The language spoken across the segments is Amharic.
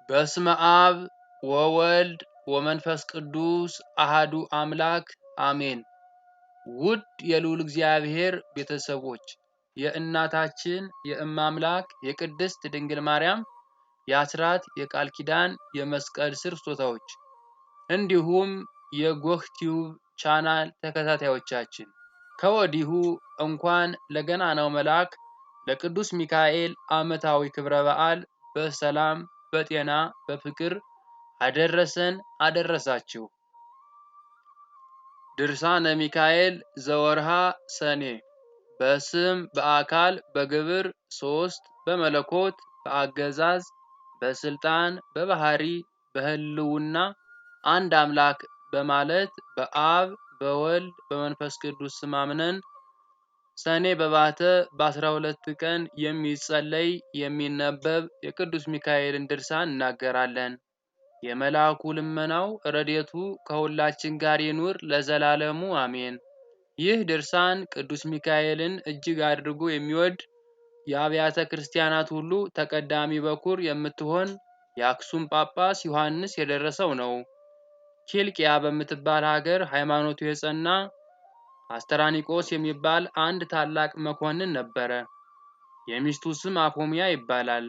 በስመ አብ ወወልድ ወመንፈስ ቅዱስ አሃዱ አምላክ አሜን። ውድ የልዑል እግዚአብሔር ቤተሰቦች የእናታችን የእማምላክ የቅድስት ድንግል ማርያም የአስራት የቃል ኪዳን የመስቀል ስር ስጦታዎች እንዲሁም የጎህ ቲዩብ ቻናል ተከታታዮቻችን ከወዲሁ እንኳን ለገናናው መልአክ ለቅዱስ ሚካኤል ዓመታዊ ክብረ በዓል በሰላም በጤና በፍቅር አደረሰን አደረሳችሁ። ድርሳነ ሚካኤል ዘወርሃ ሰኔ። በስም በአካል በግብር ሶስት፣ በመለኮት በአገዛዝ በስልጣን በባህሪ በህልውና አንድ አምላክ በማለት በአብ በወልድ በመንፈስ ቅዱስ ስም አምነን ሰኔ በባተ በ12 ቀን የሚጸለይ የሚነበብ የቅዱስ ሚካኤልን ድርሳን እናገራለን። የመልአኩ ልመናው ረድኤቱ ከሁላችን ጋር ይኑር ለዘላለሙ አሜን። ይህ ድርሳን ቅዱስ ሚካኤልን እጅግ አድርጎ የሚወድ የአብያተ ክርስቲያናት ሁሉ ተቀዳሚ በኩር የምትሆን የአክሱም ጳጳስ ዮሐንስ የደረሰው ነው። ኪልቅያ በምትባል ሀገር ሃይማኖቱ የጸና አስተራኒቆስ የሚባል አንድ ታላቅ መኮንን ነበረ። የሚስቱ ስም አፎሚያ ይባላል።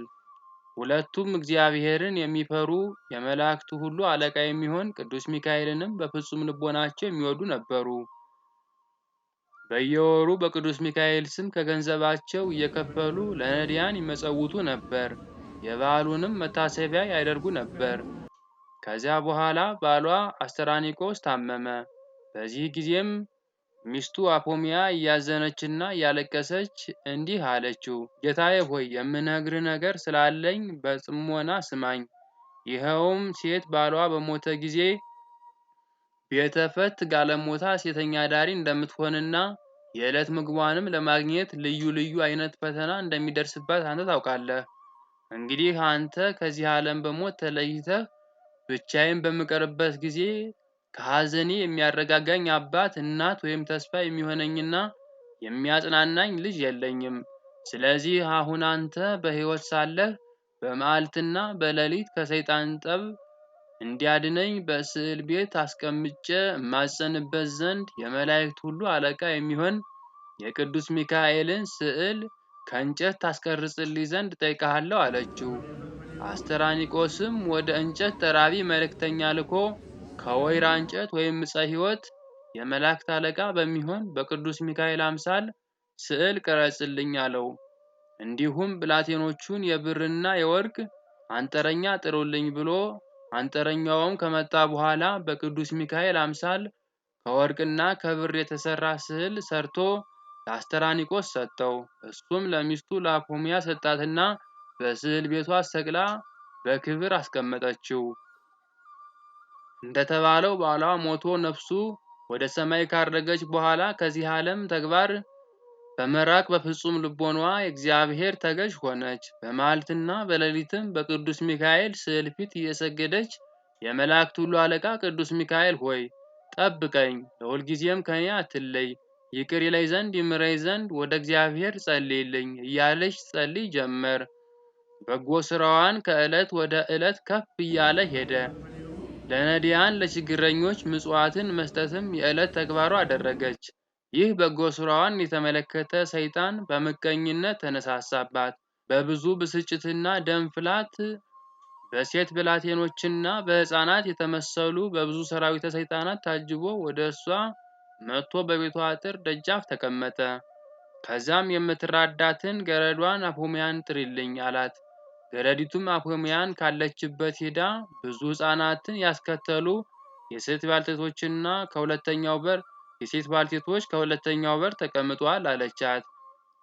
ሁለቱም እግዚአብሔርን የሚፈሩ የመላእክቱ ሁሉ አለቃ የሚሆን ቅዱስ ሚካኤልንም በፍጹም ልቦናቸው የሚወዱ ነበሩ። በየወሩ በቅዱስ ሚካኤል ስም ከገንዘባቸው እየከፈሉ ለነዳያን ይመጸውቱ ነበር። የበዓሉንም መታሰቢያ ያደርጉ ነበር። ከዚያ በኋላ ባሏ አስተራኒቆስ ታመመ። በዚህ ጊዜም ሚስቱ አፎሚያ እያዘነችና እያለቀሰች እንዲህ አለችው፣ ጌታዬ ሆይ የምነግርህ ነገር ስላለኝ በጽሞና ስማኝ። ይኸውም ሴት ባሏ በሞተ ጊዜ ቤተፈት ጋለሞታ ሴተኛ ዳሪ እንደምትሆንና የዕለት ምግቧንም ለማግኘት ልዩ ልዩ አይነት ፈተና እንደሚደርስባት አንተ ታውቃለህ። እንግዲህ አንተ ከዚህ ዓለም በሞት ተለይተህ ብቻዬን በምቀርበት ጊዜ ከሐዘኔ የሚያረጋጋኝ አባት እናት ወይም ተስፋ የሚሆነኝና የሚያጽናናኝ ልጅ የለኝም። ስለዚህ አሁን አንተ በሕይወት ሳለህ በመዓልትና በሌሊት ከሰይጣን ጠብ እንዲያድነኝ በስዕል ቤት አስቀምጬ እማጸንበት ዘንድ የመላእክት ሁሉ አለቃ የሚሆን የቅዱስ ሚካኤልን ስዕል ከእንጨት ታስቀርጽልኝ ዘንድ እጠይቅሃለሁ አለችው። አስተራኒቆስም ወደ እንጨት ጠራቢ መልእክተኛ ልኮ ከወይራ እንጨት ወይም ዕፀ ሕይወት የመላእክት አለቃ በሚሆን በቅዱስ ሚካኤል አምሳል ስዕል ቅረጽልኝ አለው። እንዲሁም ብላቴኖቹን የብርና የወርቅ አንጥረኛ ጥሩልኝ ብሎ አንጥረኛውም ከመጣ በኋላ በቅዱስ ሚካኤል አምሳል ከወርቅና ከብር የተሰራ ስዕል ሰርቶ ለአስተራኒቆስ ሰጠው። እሱም ለሚስቱ ለአፎሚያ ሰጣትና በስዕል ቤቷ ሰቅላ በክብር አስቀመጠችው። እንደተባለው ባሏ ሞቶ ነፍሱ ወደ ሰማይ ካረገች በኋላ ከዚህ ዓለም ተግባር በመራቅ በፍጹም ልቦናዋ የእግዚአብሔር ተገዥ ሆነች። በመዓልትና በሌሊትም በቅዱስ ሚካኤል ስዕል ፊት እየሰገደች የመላእክት ሁሉ አለቃ ቅዱስ ሚካኤል ሆይ ጠብቀኝ፣ ለሁልጊዜም ከኔ አትለይ፣ ይቅር ይለኝ ዘንድ ይምረኝ ዘንድ ወደ እግዚአብሔር ጸልይልኝ እያለች ጸልይ ጀመር። በጎ ስራዋን ከዕለት ወደ ዕለት ከፍ እያለ ሄደ። ለነዳያን ለችግረኞች ምጽዋትን መስጠትም የዕለት ተግባሯ አደረገች። ይህ በጎ ስራዋን የተመለከተ ሰይጣን በምቀኝነት ተነሳሳባት። በብዙ ብስጭትና ደም ፍላት በሴት ብላቴኖችና በሕፃናት የተመሰሉ በብዙ ሰራዊተ ሰይጣናት ታጅቦ ወደ እሷ መጥቶ በቤቷ አጥር ደጃፍ ተቀመጠ። ከዛም የምትራዳትን ገረዷን አፎሚያን ጥሪልኝ አላት። ገረዲቱም አፎሚያን ካለችበት ሄዳ ብዙ ሕፃናትን ያስከተሉ የሴት ባልቴቶች ከሁለተኛው በር ተቀምጧል አለቻት።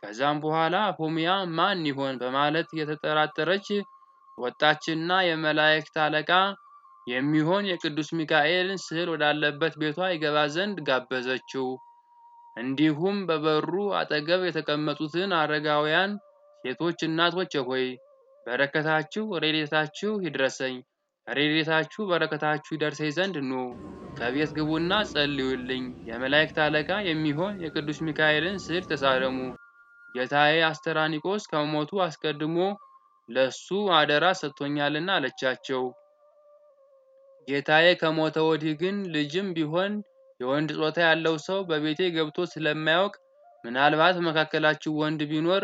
ከዛም በኋላ አፎሚያ ማን ይሆን በማለት እየተጠራጠረች ወጣችና የመላእክት አለቃ የሚሆን የቅዱስ ሚካኤልን ስዕል ወዳለበት ቤቷ ይገባ ዘንድ ጋበዘችው። እንዲሁም በበሩ አጠገብ የተቀመጡትን አረጋውያን ሴቶች እናቶች ሆይ በረከታችሁ ረድኤታችሁ ይድረሰኝ፣ ረድኤታችሁ በረከታችሁ ይደርሰኝ ዘንድ ኑ ከቤት ግቡና ጸልዩልኝ። የመላእክት አለቃ የሚሆን የቅዱስ ሚካኤልን ስዕል ተሳለሙ። ጌታዬ አስተራኒቆስ ከመሞቱ አስቀድሞ ለሱ አደራ ሰጥቶኛልና አለቻቸው። ጌታዬ ከሞተ ወዲህ ግን ልጅም ቢሆን የወንድ ጾታ ያለው ሰው በቤቴ ገብቶ ስለማያውቅ ምናልባት መካከላችሁ ወንድ ቢኖር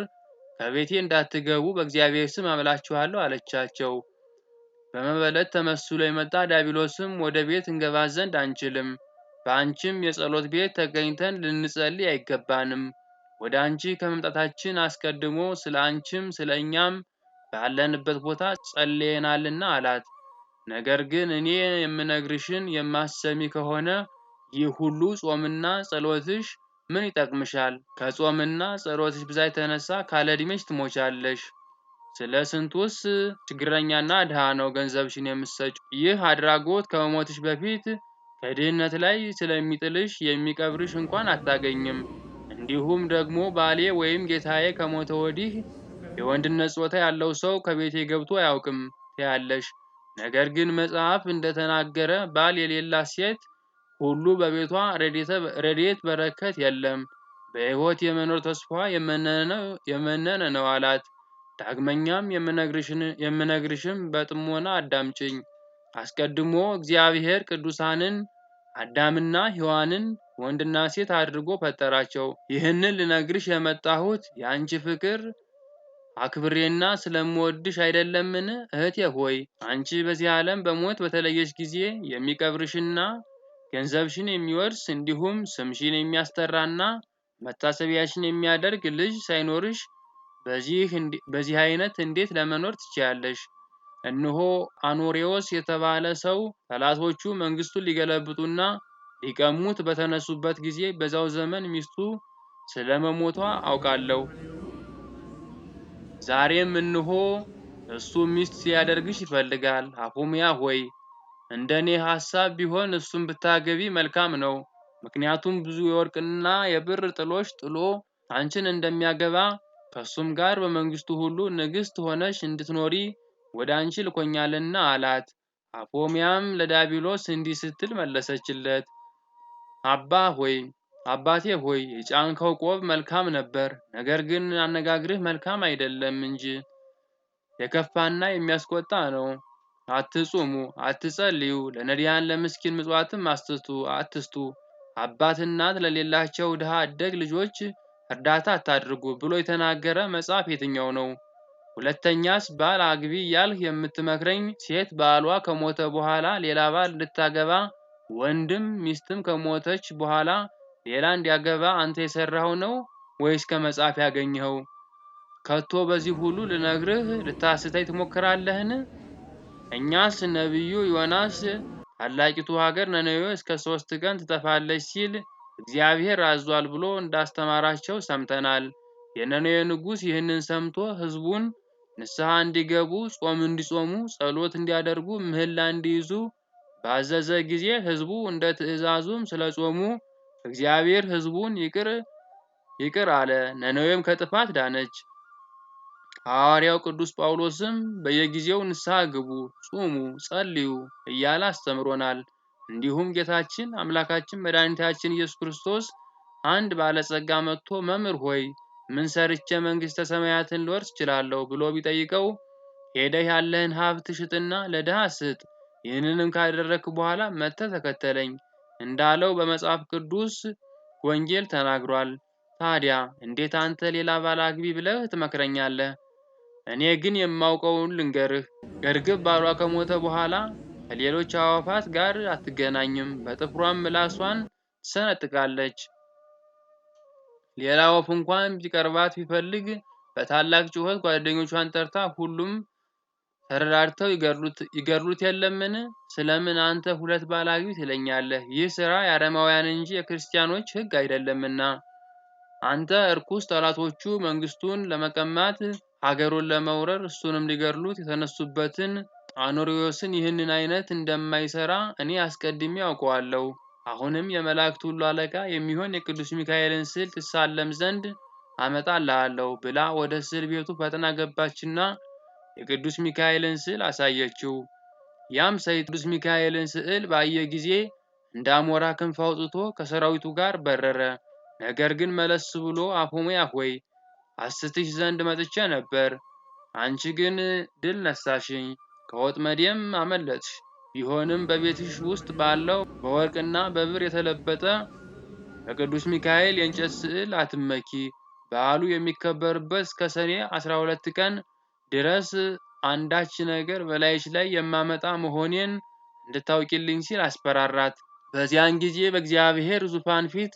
ከቤቴ እንዳትገቡ በእግዚአብሔር ስም አምላችኋለሁ አለቻቸው። በመበለት ተመስሎ የመጣ ዲያብሎስም ወደ ቤት እንገባ ዘንድ አንችልም፣ በአንቺም የጸሎት ቤት ተገኝተን ልንጸልይ አይገባንም፣ ወደ አንቺ ከመምጣታችን አስቀድሞ ስለ አንቺም ስለ እኛም ባለንበት ቦታ ጸልየናልና አላት። ነገር ግን እኔ የምነግርሽን የማሰሚ ከሆነ ይህ ሁሉ ጾምና ጸሎትሽ ምን ይጠቅምሻል? ከጾምና ጸሎትሽ ብዛት የተነሳ ካለ ዕድሜሽ ትሞቻለሽ። ስለ ስንቱስ ችግረኛና ድሃ ነው ገንዘብሽን የምትሰጪው? ይህ አድራጎት ከመሞትሽ በፊት ከድህነት ላይ ስለሚጥልሽ የሚቀብርሽ እንኳን አታገኝም። እንዲሁም ደግሞ ባሌ ወይም ጌታዬ ከሞተ ወዲህ የወንድነት ጾታ ያለው ሰው ከቤቴ ገብቶ አያውቅም ትያለሽ። ነገር ግን መጽሐፍ እንደተናገረ ባል የሌላት ሴት ሁሉ በቤቷ ረድኤት በረከት የለም፣ በሕይወት የመኖር ተስፋዋ የመነነ ነው አላት። ዳግመኛም የምነግርሽም በጥሞና አዳምጪኝ። አስቀድሞ እግዚአብሔር ቅዱሳንን አዳምና ሔዋንን ወንድና ሴት አድርጎ ፈጠራቸው። ይህንን ልነግርሽ የመጣሁት የአንቺ ፍቅር አክብሬና ስለምወድሽ አይደለምን? እህቴ ሆይ አንቺ በዚህ ዓለም በሞት በተለየሽ ጊዜ የሚቀብርሽና ገንዘብሽን የሚወርስ እንዲሁም ስምሽን የሚያስጠራና መታሰቢያሽን የሚያደርግ ልጅ ሳይኖርሽ በዚህ አይነት እንዴት ለመኖር ትችያለሽ? እነሆ አኖሬዎስ የተባለ ሰው ጠላቶቹ መንግስቱን ሊገለብጡና ሊቀሙት በተነሱበት ጊዜ በዛው ዘመን ሚስቱ ስለመሞቷ አውቃለሁ። ዛሬም እነሆ እሱ ሚስት ሲያደርግሽ ይፈልጋል። አፎሚያ ሆይ እንደኔ ሐሳብ ቢሆን እሱን ብታገቢ መልካም ነው። ምክንያቱም ብዙ የወርቅና የብር ጥሎሽ ጥሎ አንቺን እንደሚያገባ ከሱም ጋር በመንግስቱ ሁሉ ንግስት ሆነሽ እንድትኖሪ ወደ አንቺ ልኮኛልና አላት። አፎሚያም ለዲያብሎስ እንዲህ ስትል መለሰችለት፣ አባቴ ሆይ የጫንከው ቆብ መልካም ነበር፣ ነገር ግን አነጋግርህ መልካም አይደለም እንጂ የከፋና የሚያስቆጣ ነው። አትጹሙ፣ አትጸልዩ፣ ለነዳያን ለምስኪን ምጽዋትም አትስጡ፣ አባት እናት ለሌላቸው ድሃ አደግ ልጆች እርዳታ አታድርጉ ብሎ የተናገረ መጽሐፍ የትኛው ነው? ሁለተኛስ ባል አግቢ እያልህ የምትመክረኝ ሴት ባሏ ከሞተ በኋላ ሌላ ባል እንድታገባ ወንድም ሚስትም ከሞተች በኋላ ሌላ እንዲያገባ አንተ የሰራኸው ነው ወይስ ከመጽሐፍ ያገኘኸው? ከቶ በዚህ ሁሉ ልነግርህ ልታስተኝ ትሞክራለህን? እኛስ ነቢዩ ዮናስ ታላቂቱ ሀገር ነነዌ እስከ 3 ቀን ትጠፋለች ሲል እግዚአብሔር አዟል ብሎ እንዳስተማራቸው ሰምተናል። የነነዌ ንጉሥ ይህንን ሰምቶ ሕዝቡን ንስሐ እንዲገቡ፣ ጾም እንዲጾሙ፣ ጸሎት እንዲያደርጉ፣ ምህላ እንዲይዙ ባዘዘ ጊዜ ሕዝቡ እንደ ትእዛዙም ስለጾሙ እግዚአብሔር ሕዝቡን ይቅር አለ። ነነዌም ከጥፋት ዳነች። ሐዋርያው ቅዱስ ጳውሎስም በየጊዜው ንስሐ ግቡ፣ ጹሙ፣ ጸልዩ እያለ አስተምሮናል። እንዲሁም ጌታችን አምላካችን መድኃኒታችን ኢየሱስ ክርስቶስ አንድ ባለጸጋ መጥቶ መምህር ሆይ ምን ሰርቼ መንግሥተ ሰማያትን ልወርስ እችላለሁ ብሎ ቢጠይቀው ሄደህ ያለህን ሀብት ሽጥና ለድሃ ስጥ፣ ይህንንም ካደረግክ በኋላ መጥተህ ተከተለኝ እንዳለው በመጽሐፍ ቅዱስ ወንጌል ተናግሯል። ታዲያ እንዴት አንተ ሌላ ባል አግቢ ብለህ ትመክረኛለህ? እኔ ግን የማውቀውን ልንገርህ። እርግብ ባሏ ከሞተ በኋላ ከሌሎች አዕዋፋት ጋር አትገናኝም፣ በጥፍሯም ምላሷን ትሰነጥቃለች። ሌላ ወፍ እንኳን ቢቀርባት ቢፈልግ በታላቅ ጩኸት ጓደኞቿን ጠርታ ሁሉም ተረዳድተው ይገድሉት የለምን? ስለምን አንተ 2 ባል አግቢ ትለኛለህ? ይህ ሥራ የአረማውያን እንጂ የክርስቲያኖች ሕግ አይደለምና። አንተ እርኩስ ጠላቶቹ መንግስቱን ለመቀማት ሀገሩን ለመውረር እሱንም ሊገድሉት የተነሱበትን አኖሬዎስን ይህንን አይነት እንደማይሰራ እኔ አስቀድሜ አውቀዋለሁ። አሁንም የመላእክት ሁሉ አለቃ የሚሆን የቅዱስ ሚካኤልን ስዕል ትሳለም ዘንድ አመጣልሃለሁ ብላ ወደ ስዕል ቤቱ ፈጥና ገባችና የቅዱስ ሚካኤልን ስዕል አሳየችው። ያም ሰው ቅዱስ ሚካኤልን ስዕል ባየ ጊዜ እንደ አሞራ ክንፍ አውጥቶ ከሰራዊቱ ጋር በረረ። ነገር ግን መለስ ብሎ አፎምያ ሆይ አስትሽ ዘንድ መጥቼ ነበር፣ አንቺ ግን ድል ነሳሽኝ፣ ከወጥመዴም አመለጥሽ። ቢሆንም በቤትሽ ውስጥ ባለው በወርቅና በብር የተለበጠ በቅዱስ ሚካኤል የእንጨት ስዕል አትመኪ። በዓሉ የሚከበርበት እስከ ሰኔ 12 ቀን ድረስ አንዳች ነገር በላይሽ ላይ የማመጣ መሆኔን እንድታውቂልኝ ሲል አስፈራራት። በዚያን ጊዜ በእግዚአብሔር ዙፋን ፊት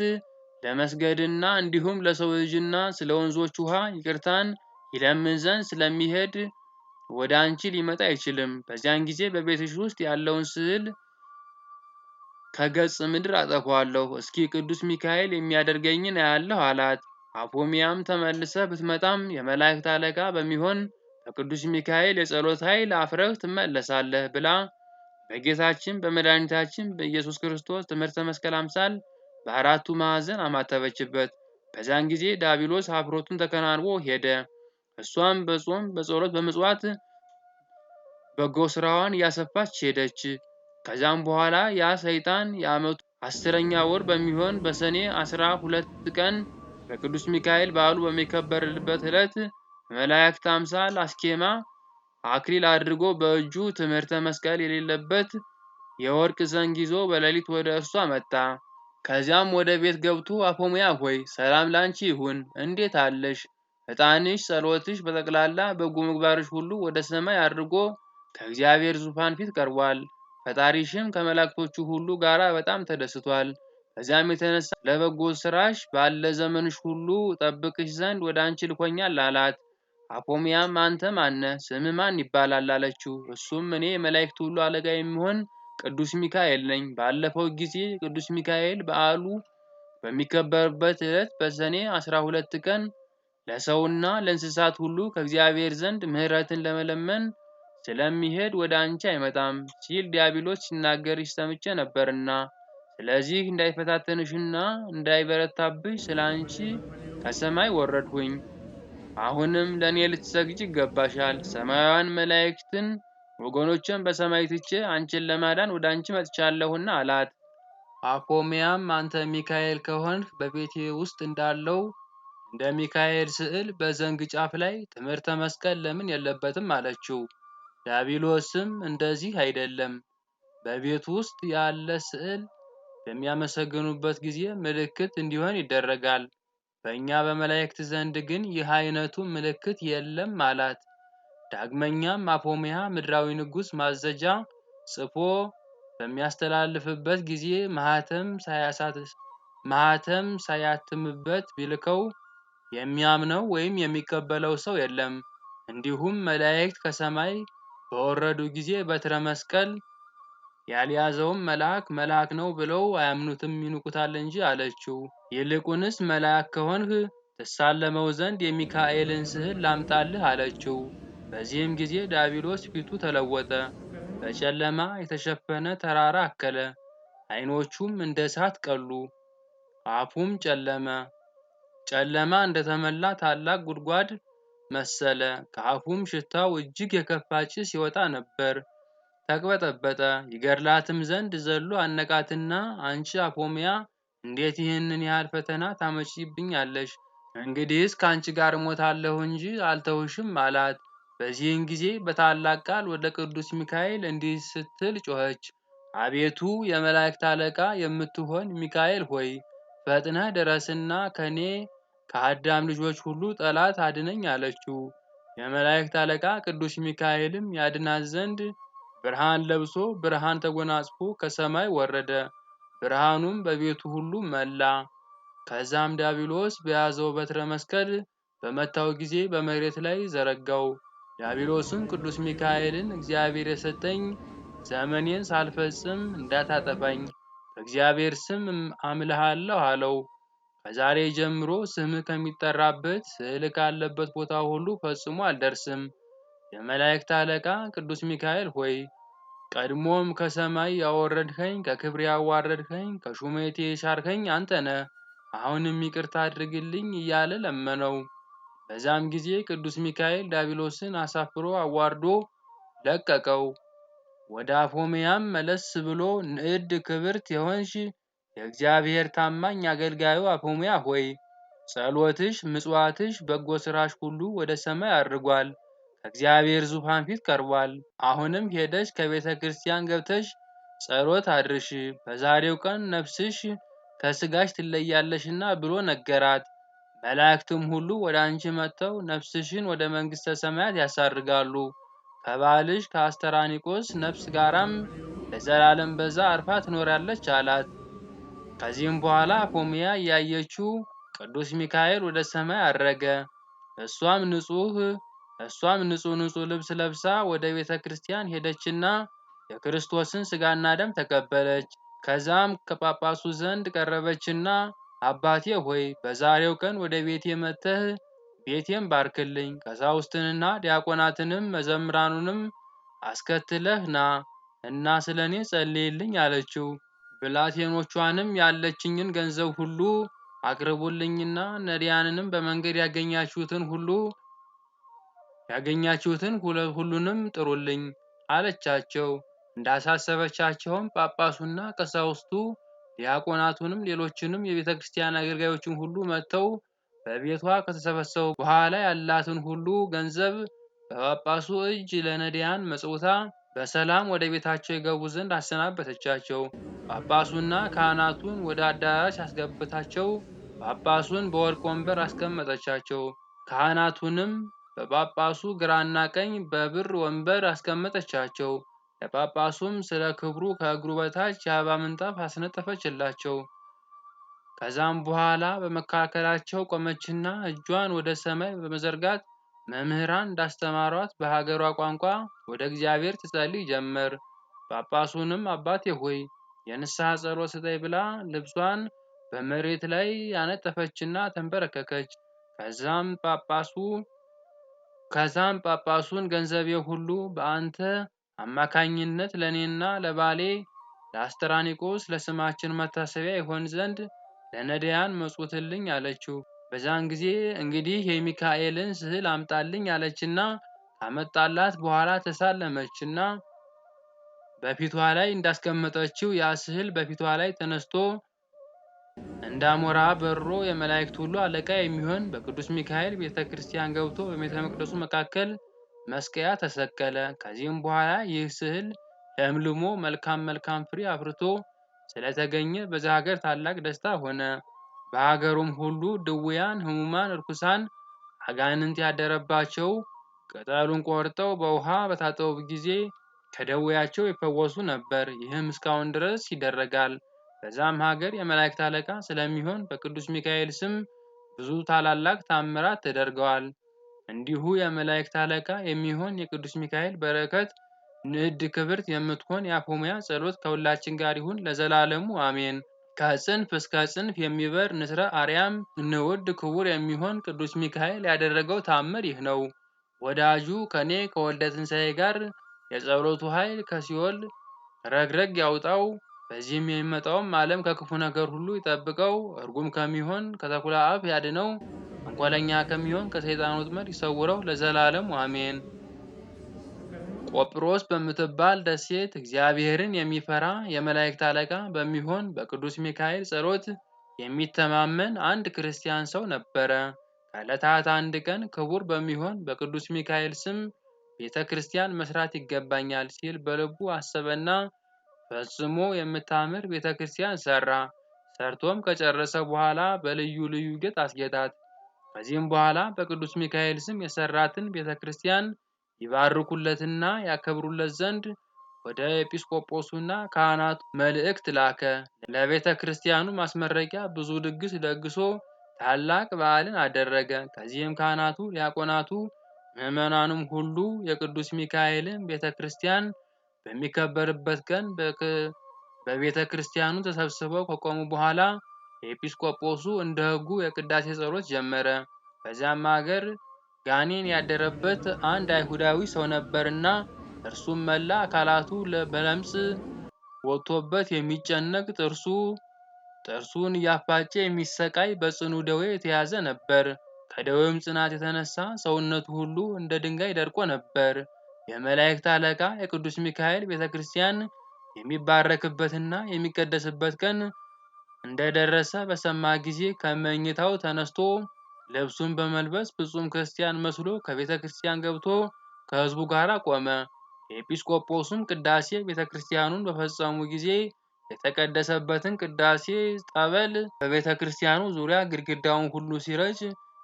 ለመስገድና እንዲሁም ለሰው ልጅና ስለ ወንዞች ውሃ ይቅርታን ይለምን ዘንድ ስለሚሄድ ወደ አንቺ ሊመጣ አይችልም። በዚያን ጊዜ በቤትሽ ውስጥ ያለውን ስዕል ከገጽ ምድር አጠፋዋለሁ። እስኪ ቅዱስ ሚካኤል የሚያደርገኝን አያለሁ አላት። አፎሚያም ተመልሰህ ብትመጣም የመላእክት አለቃ በሚሆን በቅዱስ ሚካኤል የጸሎት ኃይል አፍረህ ትመለሳለህ ብላ በጌታችን በመድኃኒታችን በኢየሱስ ክርስቶስ ትምህርተ መስቀል አምሳል በአራቱ ማዕዘን አማተበችበት። በዚያን ጊዜ ዲያብሎስ ኀፍረቱን ተከናንቦ ሄደ። እሷም በጾም በጸሎት በምጽዋት በጎ ስራዋን እያሰፋች ሄደች። ከዛም በኋላ ያ ሰይጣን የዓመቱ 10ኛ ወር በሚሆን በሰኔ 12 ቀን በቅዱስ ሚካኤል በዓሉ በሚከበርበት ዕለት በመላእክት አምሳል አስኬማ አክሊል አድርጎ በእጁ ትምህርተ መስቀል የሌለበት የወርቅ ዘንግ ይዞ በሌሊት ወደ እርሷ መጣ። ከዚያም ወደ ቤት ገብቶ አፎምያ ሆይ ሰላም ላንቺ ይሁን፣ እንዴት አለሽ? ዕጣንሽ፣ ጸሎትሽ፣ በጠቅላላ በጎ ምግባርሽ ሁሉ ወደ ሰማይ አድርጎ ከእግዚአብሔር ዙፋን ፊት ቀርቧል። ፈጣሪሽም ከመላእክቶቹ ሁሉ ጋር በጣም ተደስቷል። ከዚያም የተነሳ ለበጎ ስራሽ ባለ ዘመንሽ ሁሉ ጠብቅሽ ዘንድ ወደ አንቺ ልኮኛል አላት። አፎምያም አንተ ማነህ? ስምህ ማን ይባላል? አለችው። እሱም እኔ የመላእክት ሁሉ አለቃ የሚሆን ቅዱስ ሚካኤል ነኝ። ባለፈው ጊዜ ቅዱስ ሚካኤል በዓሉ በሚከበርበት ዕለት በሰኔ 12 ቀን ለሰውና ለእንስሳት ሁሉ ከእግዚአብሔር ዘንድ ምሕረትን ለመለመን ስለሚሄድ ወደ አንቺ አይመጣም ሲል ዲያብሎስ ሲናገርሽ ሰምቼ ነበርና፣ ስለዚህ እንዳይፈታተንሽና እንዳይበረታብሽ ስለ አንቺ ከሰማይ ወረድሁኝ። አሁንም ለእኔ ልትሰግጂ ይገባሻል። ሰማያውያን መላእክትን ወገኖችን በሰማይ ትቼ አንቺን ለማዳን ወደ አንቺ መጥቻለሁና አላት። አፎምያም አንተ ሚካኤል ከሆንህ በቤቴ ውስጥ እንዳለው እንደ ሚካኤል ስዕል በዘንግ ጫፍ ላይ ትምህርተ መስቀል ለምን የለበትም? አለችው። ዲያብሎስም እንደዚህ አይደለም፣ በቤት ውስጥ ያለ ስዕል በሚያመሰግኑበት ጊዜ ምልክት እንዲሆን ይደረጋል። በእኛ በመላእክት ዘንድ ግን ይህ አይነቱ ምልክት የለም አላት። ዳግመኛም አፎምያ ምድራዊ ንጉሥ ማዘጃ ጽፎ በሚያስተላልፍበት ጊዜ ማህተም ሳያትምበት ቢልከው የሚያምነው ወይም የሚቀበለው ሰው የለም። እንዲሁም መላእክት ከሰማይ በወረዱ ጊዜ በትረ መስቀል ያልያዘውም መልአክ ነው ብለው አያምኑትም ይንቁታል እንጂ አለችው። ይልቁንስ መልአክ ከሆንህ ትሳለመው ዘንድ የሚካኤልን ስዕል ላምጣልህ አለችው። በዚህም ጊዜ ዲያብሎስ ፊቱ ተለወጠ፣ በጨለማ የተሸፈነ ተራራ አከለ፣ ዓይኖቹም እንደ እሳት ቀሉ፣ አፉም ጨለማ እንደተመላ ታላቅ ጉድጓድ መሰለ። ከአፉም ሽታው እጅግ የከፋ ጭስ ይወጣ ነበር። ተቅበጠበጠ። ይገድላትም ዘንድ ዘሎ አነቃትና አንቺ አፎምያ እንዴት ይህንን ያህል ፈተና ታመጪብኛለሽ? እንግዲህስ ከአንቺ ጋር እሞታለሁ እንጂ አልተውሽም አላት። በዚህን ጊዜ በታላቅ ቃል ወደ ቅዱስ ሚካኤል እንዲህ ስትል ጮኸች። አቤቱ የመላእክት አለቃ የምትሆን ሚካኤል ሆይ ፈጥነህ ድረስና ከኔ ከአዳም ልጆች ሁሉ ጠላት አድነኝ አለችው። የመላእክት አለቃ ቅዱስ ሚካኤልም ያድናት ዘንድ ብርሃን ለብሶ ብርሃን ተጎናጽፎ ከሰማይ ወረደ። ብርሃኑም በቤቱ ሁሉ መላ። ከዛም ዲያብሎስ በያዘው በትረ መስቀል በመታው ጊዜ በመሬት ላይ ዘረጋው። ዲያብሎስም ቅዱስ ሚካኤልን እግዚአብሔር የሰጠኝ ዘመኔን ሳልፈጽም እንዳታጠፋኝ በእግዚአብሔር ስም አምልሃለሁ አለው። ከዛሬ ጀምሮ ስምህ ከሚጠራበት ስዕል ካለበት ቦታ ሁሉ ፈጽሞ አልደርስም። የመላእክት አለቃ ቅዱስ ሚካኤል ሆይ ቀድሞም ከሰማይ ያወረድኸኝ፣ ከክብር ያዋረድኸኝ፣ ከሹመቴ የሻርከኝ አንተ ነህ። አሁንም ይቅርታ አድርግልኝ እያለ ለመነው። በዛም ጊዜ ቅዱስ ሚካኤል ዲያብሎስን አሳፍሮ አዋርዶ ለቀቀው። ወደ አፎምያም መለስ ብሎ ንዕድ ክብርት የሆንሽ የእግዚአብሔር ታማኝ አገልጋዩ አፎምያ ሆይ ጸሎትሽ፣ ምጽዋትሽ፣ በጎ ስራሽ ሁሉ ወደ ሰማይ አድርጓል። ከእግዚአብሔር ዙፋን ፊት ቀርቧል። አሁንም ሄደሽ ከቤተ ክርስቲያን ገብተሽ ጸሎት አድርሽ፣ በዛሬው ቀን ነፍስሽ ከስጋሽ ትለያለሽና ብሎ ነገራት። መላእክትም ሁሉ ወደ አንቺ መጥተው ነፍስሽን ወደ መንግሥተ ሰማያት ያሳርጋሉ፣ ከባልሽ ከአስተራኒቆስ ነፍስ ጋራም ለዘላለም በዛ አርፋ ትኖራለች አላት። ከዚህም በኋላ አፎምያ እያየችው ቅዱስ ሚካኤል ወደ ሰማይ አረገ። እሷም ንጹህ ልብስ ለብሳ ወደ ቤተ ክርስቲያን ሄደችና የክርስቶስን ሥጋና ደም ተቀበለች። ከዛም ከጳጳሱ ዘንድ ቀረበችና አባቴ ሆይ በዛሬው ቀን ወደ ቤቴ መጥተህ ቤቴን ባርክልኝ፣ ቀሳውስትንና ዲያቆናትንም መዘምራኑንም አስከትለህ ና እና ስለኔ ጸልይልኝ አለችው። ብላቴኖቿንም ያለችኝን ገንዘብ ሁሉ አቅርቡልኝና ነዳያንንም በመንገድ ያገኛችሁትን ሁሉንም ጥሩልኝ አለቻቸው። እንዳሳሰበቻቸውም ጳጳሱና ቀሳውስቱ ዲያቆናቱንም ሌሎችንም የቤተ ክርስቲያን አገልጋዮችን ሁሉ መጥተው በቤቷ ከተሰበሰቡ በኋላ ያላትን ሁሉ ገንዘብ በጳጳሱ እጅ ለነዳያን መጽውታ በሰላም ወደ ቤታቸው ይገቡ ዘንድ አሰናበተቻቸው። ጳጳሱና ካህናቱን ወደ አዳራሽ አስገብታቸው ጳጳሱን በወርቅ ወንበር አስቀመጠቻቸው። ካህናቱንም በጳጳሱ ግራና ቀኝ በብር ወንበር አስቀመጠቻቸው። ለጳጳሱም ስለ ክብሩ ከእግሩ በታች የአበባ ምንጣፍ አስነጠፈችላቸው። ከዛም በኋላ በመካከላቸው ቆመችና እጇን ወደ ሰማይ በመዘርጋት መምህራን እንዳስተማሯት በሀገሯ ቋንቋ ወደ እግዚአብሔር ትጸልይ ጀመር። ጳጳሱንም አባቴ ሆይ የንስሐ ጸሎት ስጠኝ ብላ ልብሷን በመሬት ላይ ያነጠፈችና ተንበረከከች። ከዛም ጳጳሱን ገንዘቤ ሁሉ በአንተ አማካኝነት ለእኔና ለባሌ ለአስተራኒቆስ ለስማችን መታሰቢያ ይሆን ዘንድ ለነዳያን መጽውትልኝ አለችው። በዛን ጊዜ እንግዲህ የሚካኤልን ስዕል አምጣልኝ አለችና ካመጣላት በኋላ ተሳለመችና በፊቷ ላይ እንዳስቀመጠችው ያ ስዕል በፊቷ ላይ ተነስቶ እንዳሞራ በሮ የመላእክት ሁሉ አለቃ የሚሆን በቅዱስ ሚካኤል ቤተ ክርስቲያን ገብቶ በቤተ መቅደሱ መካከል መስቀያ ተሰቀለ። ከዚህም በኋላ ይህ ስዕል ለምልሞ መልካም ፍሬ አፍርቶ ስለተገኘ በዛ ሀገር ታላቅ ደስታ ሆነ። በሀገሩም ሁሉ ድውያን፣ ሕሙማን፣ ርኩሳን፣ አጋንንት ያደረባቸው ቅጠሉን ቆርጠው በውሃ በታጠቡ ጊዜ ከደዌያቸው ይፈወሱ ነበር። ይህም እስካሁን ድረስ ይደረጋል። በዛም ሀገር የመላእክት አለቃ ስለሚሆን በቅዱስ ሚካኤል ስም ብዙ ታላላቅ ታምራት ተደርገዋል። እንዲሁ የመላእክት አለቃ የሚሆን የቅዱስ ሚካኤል በረከት ንዕድ ክብርት የምትሆን የአፎምያ ጸሎት ከሁላችን ጋር ይሁን ለዘላለሙ አሜን። ከጽንፍ እስከ ጽንፍ የሚበር ንስረ አርያም ንዑድ ክቡር የሚሆን ቅዱስ ሚካኤል ያደረገው ታምር ይህ ነው። ወዳጁ ከኔ ከወልደ ትንሣኤ ጋር የጸሎቱ ኃይል ከሲኦል ረግረግ ያውጣው። በዚህም የሚመጣውም ዓለም ከክፉ ነገር ሁሉ ይጠብቀው። እርጉም ከሚሆን ከተኩላ አፍ ያድነው። ተንኮለኛ ከሚሆን ከሰይጣን ወጥመድ ይሰውረው ለዘላለሙ አሜን። ቆጵሮስ በምትባል ደሴት እግዚአብሔርን የሚፈራ የመላእክት አለቃ በሚሆን በቅዱስ ሚካኤል ጸሎት የሚተማመን አንድ ክርስቲያን ሰው ነበረ። ከዕለታት አንድ ቀን ክቡር በሚሆን በቅዱስ ሚካኤል ስም ቤተ ክርስቲያን መስራት ይገባኛል ሲል በልቡ አሰበና ፈጽሞ የምታምር ቤተ ክርስቲያን ሰራ። ሰርቶም ከጨረሰ በኋላ በልዩ ልዩ ጌጥ አስጌጣት። ከዚህም በኋላ በቅዱስ ሚካኤል ስም የሰራትን ቤተ ክርስቲያን ይባርኩለትና ያከብሩለት ዘንድ ወደ ኤጲስቆጶሱና ካህናቱ መልእክት ላከ። ለቤተ ክርስቲያኑ ማስመረቂያ ብዙ ድግስ ደግሶ ታላቅ በዓልን አደረገ። ከዚህም ካህናቱ፣ ዲያቆናቱ፣ ምዕመናኑም ሁሉ የቅዱስ ሚካኤልን ቤተ ክርስቲያን በሚከበርበት ቀን በቤተ ክርስቲያኑ ተሰብስበው ከቆሙ በኋላ ኤጲስቆጶሱ እንደ ሕጉ የቅዳሴ ጸሎት ጀመረ። በዚያም ሀገር ጋኔን ያደረበት አንድ አይሁዳዊ ሰው ነበርና እርሱም መላ አካላቱ በለምጽ ወጥቶበት የሚጨነቅ ጥርሱን እያፋጨ የሚሰቃይ በጽኑ ደዌ የተያዘ ነበር። ከደዌውም ጽናት የተነሳ ሰውነቱ ሁሉ እንደ ድንጋይ ደርቆ ነበር። የመላእክት አለቃ የቅዱስ ሚካኤል ቤተ ክርስቲያን የሚባረክበትና የሚቀደስበት ቀን እንደደረሰ በሰማ ጊዜ ከመኝታው ተነስቶ ልብሱን በመልበስ ፍጹም ክርስቲያን መስሎ ከቤተ ክርስቲያን ገብቶ ከሕዝቡ ጋር ቆመ። ኤጲስቆጶሱም ቅዳሴ ቤተክርስቲያኑን በፈጸሙ ጊዜ የተቀደሰበትን ቅዳሴ ጠበል በቤተክርስቲያኑ ዙሪያ ግድግዳውን ሁሉ ሲረጭ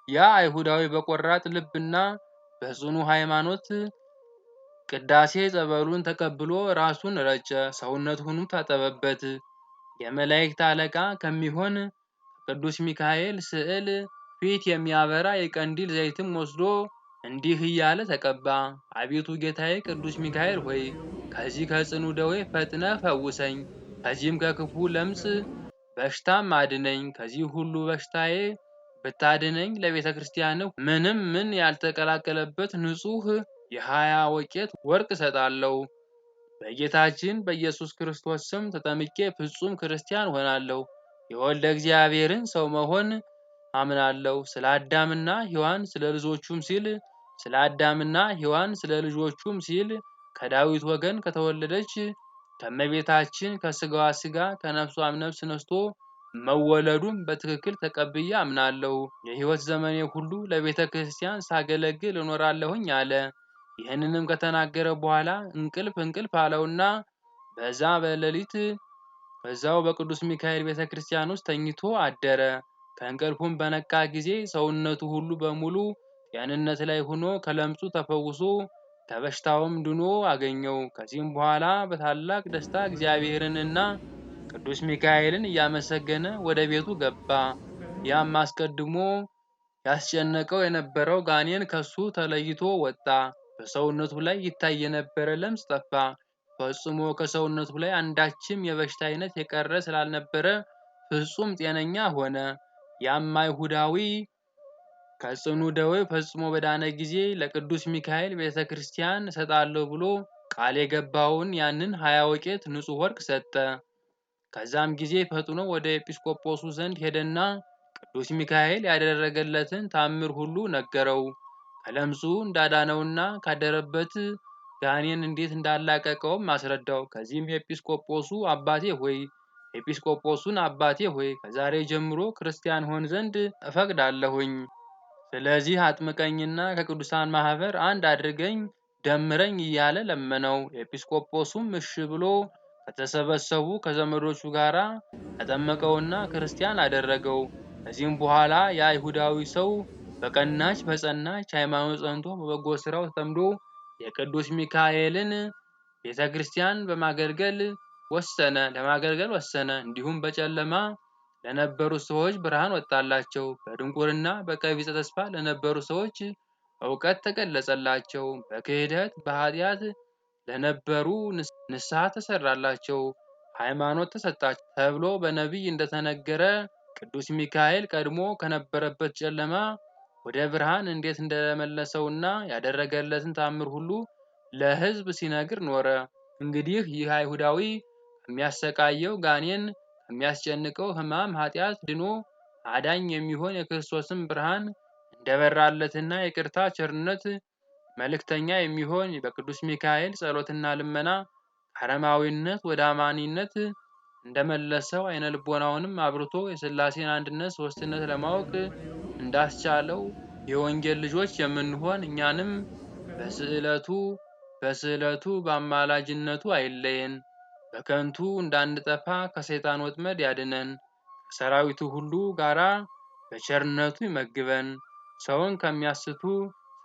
ያ አይሁዳዊ በቆራጥ ልብና በጽኑ ሃይማኖት ቅዳሴ ጸበሉን ተቀብሎ ራሱን ረጨ፣ ሰውነቱንም ታጠበበት። የመላእክት አለቃ ከሚሆን ከቅዱስ ሚካኤል ስዕል ፊት የሚያበራ የቀንዲል ዘይትም ወስዶ እንዲህ እያለ ተቀባ። አቤቱ ጌታዬ ቅዱስ ሚካኤል ሆይ ከዚህ ከጽኑ ደዌ ፈጥነህ ፈውሰኝ፣ ከዚህም ከክፉ ለምጽ በሽታም አድነኝ። ከዚህ ሁሉ በሽታዬ ብታድነኝ ለቤተ ክርስቲያንህ ምንም ምን ያልተቀላቀለበት ንጹሕ የ20 ወቄት ወርቅ እሰጣለሁ። በጌታችን በኢየሱስ ክርስቶስ ስም ተጠምቄ ፍጹም ክርስቲያን ሆናለሁ። የወልደ እግዚአብሔርን ሰው መሆን አምናለሁ። ስለ አዳምና ሔዋን ስለ ልጆቹም ሲል ከዳዊት ወገን ከተወለደች ከእመቤታችን ከስጋዋ ስጋ ከነፍሷም ነፍስ ነስቶ መወለዱን በትክክል ተቀብዬ አምናለሁ። የሕይወት ዘመኔ ሁሉ ለቤተ ክርስቲያን ሳገለግል እኖራለሁኝ አለ። ይህንንም ከተናገረ በኋላ እንቅልፍ አለውና በዛው በቅዱስ ሚካኤል ቤተ ክርስቲያን ውስጥ ተኝቶ አደረ። ከእንቅልፉም በነቃ ጊዜ ሰውነቱ ሁሉ በሙሉ ጤንነት ላይ ሆኖ ከለምጹ ተፈውሶ ከበሽታውም ድኖ አገኘው። ከዚህም በኋላ በታላቅ ደስታ እግዚአብሔርንና ቅዱስ ሚካኤልን እያመሰገነ ወደ ቤቱ ገባ። ያም አስቀድሞ ያስጨነቀው የነበረው ጋኔን ከሱ ተለይቶ ወጣ። በሰውነቱ ላይ ይታይ የነበረ ለምጽ ጠፋ። ፈጽሞ ከሰውነቱ ላይ አንዳችም የበሽታ አይነት የቀረ ስላልነበረ ፍጹም ጤነኛ ሆነ። ያም አይሁዳዊ ከጽኑ ደዌው ፈጽሞ በዳነ ጊዜ ለቅዱስ ሚካኤል ቤተ ክርስቲያን እሰጣለሁ ብሎ ቃል የገባውን ያንን 20 ወቄት ንጹሕ ወርቅ ሰጠ። ከዛም ጊዜ ፈጥኖ ወደ ኤጲስቆጶሱ ዘንድ ሄደና ቅዱስ ሚካኤል ያደረገለትን ታምር ሁሉ ነገረው። ከለምጹ እንዳዳነውና ካደረበት ጋኔን እንዴት እንዳላቀቀውም አስረዳው። ከዚህም ኤጲስቆጶሱን አባቴ ሆይ ከዛሬ ጀምሮ ክርስቲያን ሆን ዘንድ እፈቅዳለሁኝ። ስለዚህ አጥምቀኝና ከቅዱሳን ማህበር አንድ አድርገኝ ደምረኝ እያለ ለመነው። ኤጲስቆጶሱም እሺ ብሎ ከተሰበሰቡ ከዘመዶቹ ጋር አጠመቀውና ክርስቲያን አደረገው። ከዚህም በኋላ የአይሁዳዊ ሰው በቀናች በጸናች ሃይማኖት ጸንቶ በበጎ ስራው ተጠምዶ የቅዱስ ሚካኤልን ቤተ ክርስቲያን ለማገልገል ወሰነ። እንዲሁም በጨለማ ለነበሩ ሰዎች ብርሃን ወጣላቸው፣ በድንቁርና በቀቢጸ ተስፋ ለነበሩ ሰዎች እውቀት ተገለጸላቸው፣ በክህደት በኃጢአት ለነበሩ ንስሐ ተሰራላቸው፣ ሃይማኖት ተሰጣቸው ተብሎ በነቢይ እንደተነገረ ቅዱስ ሚካኤል ቀድሞ ከነበረበት ጨለማ ወደ ብርሃን እንዴት እንደመለሰውና ያደረገለትን ተአምር ሁሉ ለሕዝብ ሲነግር ኖረ። እንግዲህ ይህ አይሁዳዊ ከሚያሰቃየው ጋኔን ከሚያስጨንቀው ሕማም ኃጢአት ድኖ አዳኝ የሚሆን የክርስቶስን ብርሃን እንደበራለትና የይቅርታ ቸርነት መልእክተኛ የሚሆን በቅዱስ ሚካኤል ጸሎትና ልመና ከአረማዊነት ወደ አማኒነት እንደመለሰው አይነ ልቦናውንም አብርቶ የሥላሴን አንድነት ሦስትነት ለማወቅ እንዳስቻለው የወንጌል ልጆች የምንሆን እኛንም በስዕለቱ በአማላጅነቱ አይለየን፣ በከንቱ እንዳንጠፋ ከሰይጣን ወጥመድ ያድነን፣ ከሰራዊቱ ሁሉ ጋራ በቸርነቱ ይመግበን። ሰውን ከሚያስቱ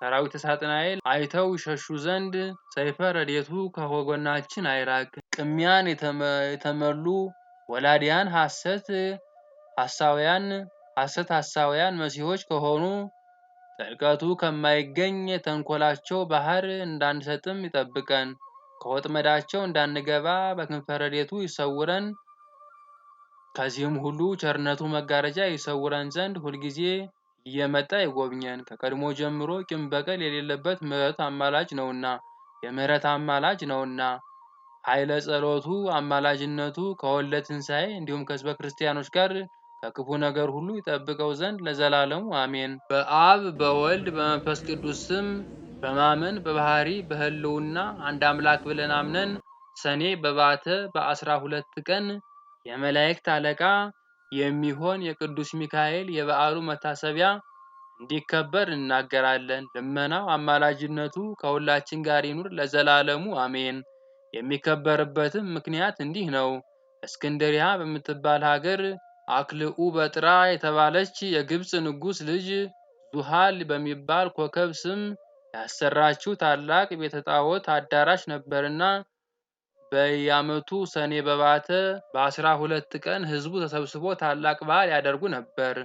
ሰራዊተ ሳጥናኤል አይተው ይሸሹ ዘንድ ሰይፈ ረድኤቱ ከወገናችን አይራቅ። ቅሚያን የተመሉ ወላዲያን ሐሰት ሐሳውያን መሲሖች ከሆኑ ጥልቀቱ ከማይገኝ የተንኮላቸው ባህር እንዳንሰጥም ይጠብቀን። ከወጥመዳቸው እንዳንገባ በክንፈ ረድኤቱ ይሰውረን። ከዚህም ሁሉ ቸርነቱ መጋረጃ ይሰውረን ዘንድ ሁልጊዜ እየመጣ ይጎብኘን። ከቀድሞ ጀምሮ ቂም በቀል የሌለበት ምሕረቱ አማላጅ ነውና ኃይለ ጸሎቱ አማላጅነቱ ከወልደ ትንሣኤ እንዲሁም ከሕዝበ ክርስቲያኖች ጋር ከክፉ ነገር ሁሉ ይጠብቀው ዘንድ ለዘላለሙ አሜን። በአብ በወልድ በመንፈስ ቅዱስ ስም በማመን በባህሪ በህልውና አንድ አምላክ ብለን አምነን ሰኔ በባተ በ12 ቀን የመላእክት አለቃ የሚሆን የቅዱስ ሚካኤል የበዓሉ መታሰቢያ እንዲከበር እናገራለን። ልመናው አማላጅነቱ ከሁላችን ጋር ይኑር ለዘላለሙ አሜን። የሚከበርበትም ምክንያት እንዲህ ነው። እስክንድሪያ በምትባል ሀገር አክልኡ በጥራ የተባለች የግብፅ ንጉሥ ልጅ ዙሃል በሚባል ኮከብ ስም ያሰራችው ታላቅ ቤተ ጣዖት አዳራሽ ነበርና በየዓመቱ ሰኔ በባተ በ12 ቀን ሕዝቡ ተሰብስቦ ታላቅ በዓል ያደርጉ ነበር።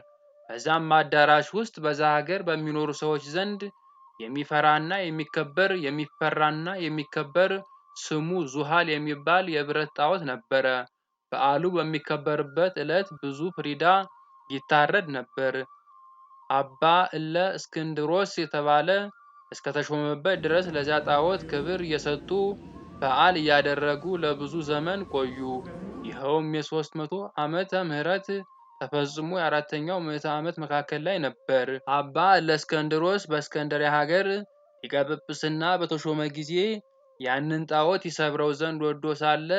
በዛም አዳራሽ ውስጥ በዛ ሀገር በሚኖሩ ሰዎች ዘንድ የሚፈራና የሚከበር ስሙ ዙሃል የሚባል የብረት ጣዖት ነበረ። በዓሉ በሚከበርበት ዕለት ብዙ ፍሪዳ ይታረድ ነበር። አባ እለ እስክንድሮስ የተባለ እስከተሾመበት ድረስ ለዚያ ጣዖት ክብር እየሰጡ በዓል እያደረጉ ለብዙ ዘመን ቆዩ። ይኸውም የ300 ዓመተ ምህረት ተፈጽሞ የ4ኛው ምዕተ ዓመት መካከል ላይ ነበር። አባ እለእስክንድሮስ በእስክንድርያ ሀገር ሊቀ ጵጵስና በተሾመ ጊዜ ያንን ጣዖት ይሰብረው ዘንድ ወዶ ሳለ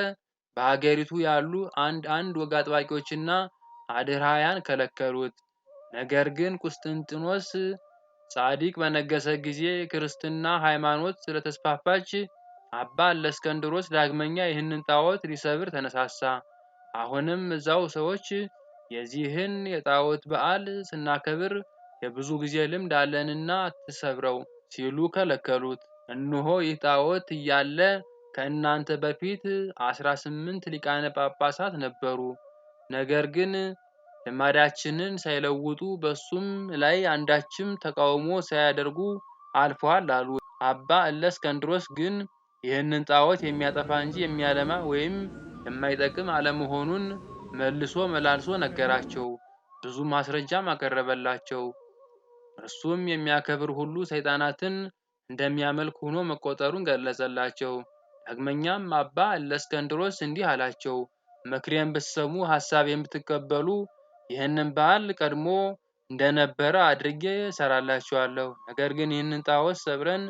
በሀገሪቱ ያሉ አንድ ወግ አጥባቂዎችና አድርሃያን ከለከሉት። ነገር ግን ቁስጥንጥኖስ ጻድቅ በነገሰ ጊዜ ክርስትና ሃይማኖት ስለተስፋፋች አባ እለእስክንድሮስ ዳግመኛ ይህንን ጣዖት ሊሰብር ተነሳሳ። አሁንም እዛው ሰዎች የዚህን የጣዖት በዓል ስናከብር የብዙ ጊዜ ልምድ አለንና አትሰብረው ሲሉ ከለከሉት። እነሆ ይህ ጣዖት እያለ ከእናንተ በፊት 18 ሊቃነ ጳጳሳት ነበሩ። ነገር ግን ልማዳችንን ሳይለውጡ በሱም ላይ አንዳችም ተቃውሞ ሳያደርጉ አልፈዋል አሉት። አባ እለእስክንድሮስ ግን ይህንን ጣዖት የሚያጠፋ እንጂ የሚያለማ ወይም የማይጠቅም አለመሆኑን መልሶ መላልሶ ነገራቸው። ብዙ ማስረጃም አቀረበላቸው። እርሱም የሚያከብር ሁሉ ሰይጣናትን እንደሚያመልክ ሆኖ መቆጠሩን ገለጸላቸው። ዳግመኛም አባ እለእስክንድሮስ እንዲህ አላቸው። ምክሬን ብትሰሙ ሐሳቤን ብትቀበሉ ይህንን በዓል ቀድሞ እንደነበረ አድርጌ እሰራላችኋለሁ። ነገር ግን ይህንን ጣዖት ሰብረን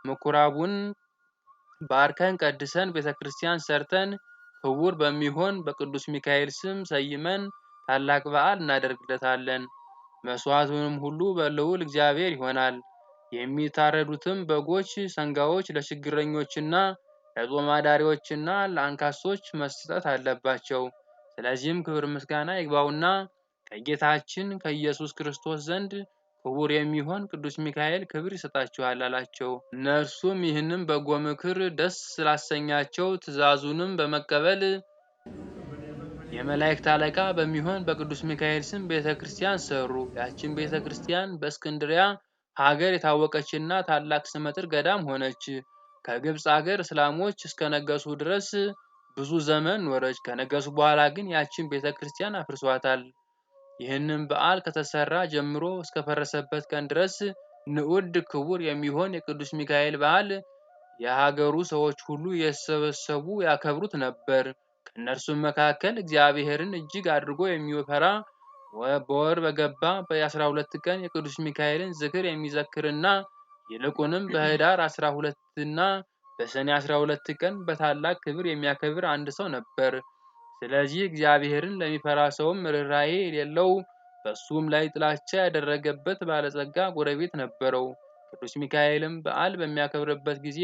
ምኩራቡን ባርከን ቀድሰን ቤተክርስቲያን ሰርተን ክቡር በሚሆን በቅዱስ ሚካኤል ስም ሰይመን ታላቅ በዓል እናደርግለታለን። መስዋዕቱንም ሁሉ በልዑል እግዚአብሔር ይሆናል። የሚታረዱትም በጎች፣ ሰንጋዎች ለችግረኞችና ለጦም አዳሪዎችና ለአንካሶች መስጠት አለባቸው። ስለዚህም ክብር ምስጋና ይግባውና ከጌታችን ከኢየሱስ ክርስቶስ ዘንድ ክቡር የሚሆን ቅዱስ ሚካኤል ክብር ይሰጣችኋል አላቸው። እነርሱም ይህንን በጎ ምክር ደስ ስላሰኛቸው ትእዛዙንም በመቀበል የመላእክት አለቃ በሚሆን በቅዱስ ሚካኤል ስም ቤተ ክርስቲያን ሰሩ። ያችን ቤተ ክርስቲያን በእስክንድርያ ሀገር የታወቀችና ታላቅ ስመጥር ገዳም ሆነች። ከግብፅ ሀገር እስላሞች እስከነገሱ ድረስ ብዙ ዘመን ኖረች። ከነገሱ በኋላ ግን ያችን ቤተ ክርስቲያን አፍርሷታል። ይህንን በዓል ከተሰራ ጀምሮ እስከፈረሰበት ቀን ድረስ ንዑድ ክቡር የሚሆን የቅዱስ ሚካኤል በዓል የሀገሩ ሰዎች ሁሉ እየተሰበሰቡ ያከብሩት ነበር። ከእነርሱም መካከል እግዚአብሔርን እጅግ አድርጎ የሚፈራ በወር በገባ በ12 ቀን የቅዱስ ሚካኤልን ዝክር የሚዘክርና ይልቁንም በኅዳር 12 እና በሰኔ 12 ቀን በታላቅ ክብር የሚያከብር አንድ ሰው ነበር። ስለዚህ እግዚአብሔርን ለሚፈራ ሰውም ርኅራኄ የሌለው በሱም ላይ ጥላቻ ያደረገበት ባለጸጋ ጎረቤት ነበረው። ቅዱስ ሚካኤልም በዓል በሚያከብርበት ጊዜ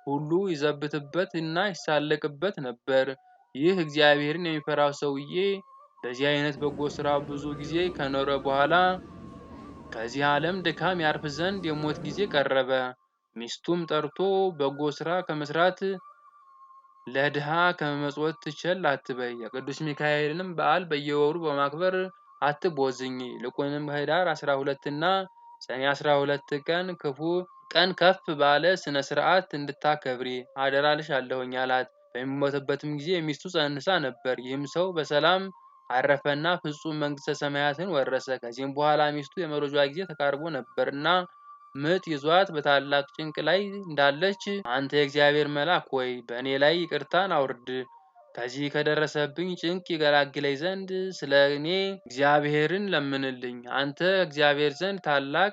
ሁሉ ይዘብትበት እና ይሳለቅበት ነበር። ይህ እግዚአብሔርን የሚፈራው ሰውዬ በዚህ አይነት በጎ ስራ ብዙ ጊዜ ከኖረ በኋላ ከዚህ ዓለም ድካም ያርፍ ዘንድ የሞት ጊዜ ቀረበ። ሚስቱም ጠርቶ በጎ ስራ ከመስራት ለድሃ ከመመጽወት ቸል አትበይ፣ የቅዱስ ሚካኤልንም በዓል በየወሩ በማክበር አትቦዝኝ፣ ይልቁንም ኅዳር 12 እና ሰኔ 12 ቀን ከፍ ባለ ስነ ስርዓት እንድታከብሪ አደራልሻለሁኝ አላት። በሚሞትበትም ጊዜ ሚስቱ ጸንሳ ነበር። ይህም ሰው በሰላም አረፈና ፍጹም መንግሥተ ሰማያትን ወረሰ። ከዚህም በኋላ ሚስቱ የመውለጇ ጊዜ ተቃርቦ ነበርና ምጥ ይዟት በታላቅ ጭንቅ ላይ እንዳለች አንተ የእግዚአብሔር መልአክ ሆይ በእኔ ላይ ይቅርታን አውርድ፣ ከዚህ ከደረሰብኝ ጭንቅ ይገላግለኝ ዘንድ ስለ እኔ እግዚአብሔርን ለምንልኝ፣ አንተ እግዚአብሔር ዘንድ ታላቅ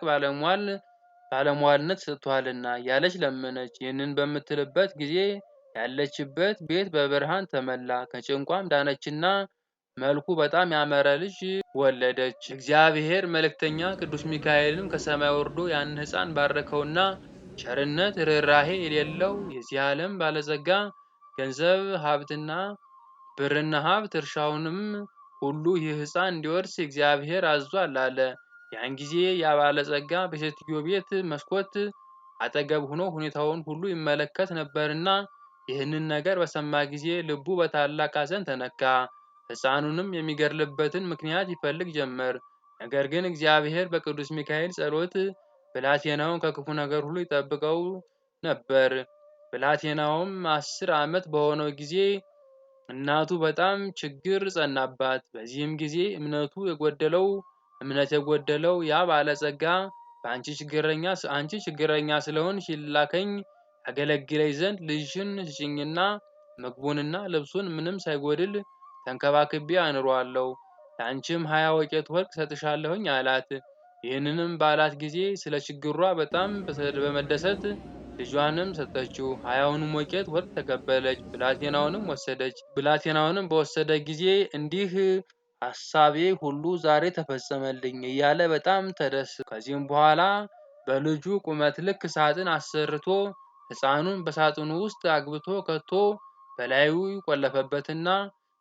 ባለሟልነት ሰጥቷልና እያለች ለመነች። ይህንን በምትልበት ጊዜ ያለችበት ቤት በብርሃን ተመላ፣ ከጭንቋም ዳነችና መልኩ በጣም ያማረ ልጅ ወለደች። እግዚአብሔር መልእክተኛ ቅዱስ ሚካኤልም ከሰማይ ወርዶ ያንን ሕፃን ባረከውና ቸርነት ርኅራኄ የሌለው የዚህ ዓለም ባለጸጋ ገንዘብ ሀብትና ብርና ሀብት እርሻውንም ሁሉ ይህ ሕፃን እንዲወርስ እግዚአብሔር አዟል አለ። ያን ጊዜ ያ ባለጸጋ በሴትዮ ቤት መስኮት አጠገብ ሆኖ ሁኔታውን ሁሉ ይመለከት ነበርና ይህንን ነገር በሰማ ጊዜ ልቡ በታላቅ ሐዘን ተነካ። ሕፃኑንም የሚገድልበትን ምክንያት ይፈልግ ጀመር። ነገር ግን እግዚአብሔር በቅዱስ ሚካኤል ጸሎት ብላቴናውን ከክፉ ነገር ሁሉ ይጠብቀው ነበር። ብላቴናውም 10 ዓመት በሆነው ጊዜ እናቱ በጣም ችግር ጸናባት። በዚህም ጊዜ እምነት የጎደለው ያ ባለጸጋ አንቺ ችግረኛ ስለሆንሽ ላከኝ ያገለግለኝ ዘንድ ልጅሽን ስጭኝና ምግቡንና ልብሱን ምንም ሳይጎድል ተንከባክቤ አኖረዋለሁ። ለአንቺም 20 ወቄት ወርቅ ሰጥሻለሁኝ አላት። ይህንንም ባላት ጊዜ ስለ ችግሯ በጣም በመደሰት ልጇንም ሰጠችው። 20ውንም ወቄት ወርቅ ተቀበለች። ብላቴናውንም በወሰደ ጊዜ እንዲህ ሐሳቤ ሁሉ ዛሬ ተፈጸመልኝ እያለ በጣም ተደሰተ። ከዚህም በኋላ በልጁ ቁመት ልክ ሳጥን አሰርቶ ሕፃኑን በሳጥኑ ውስጥ አግብቶ ከቶ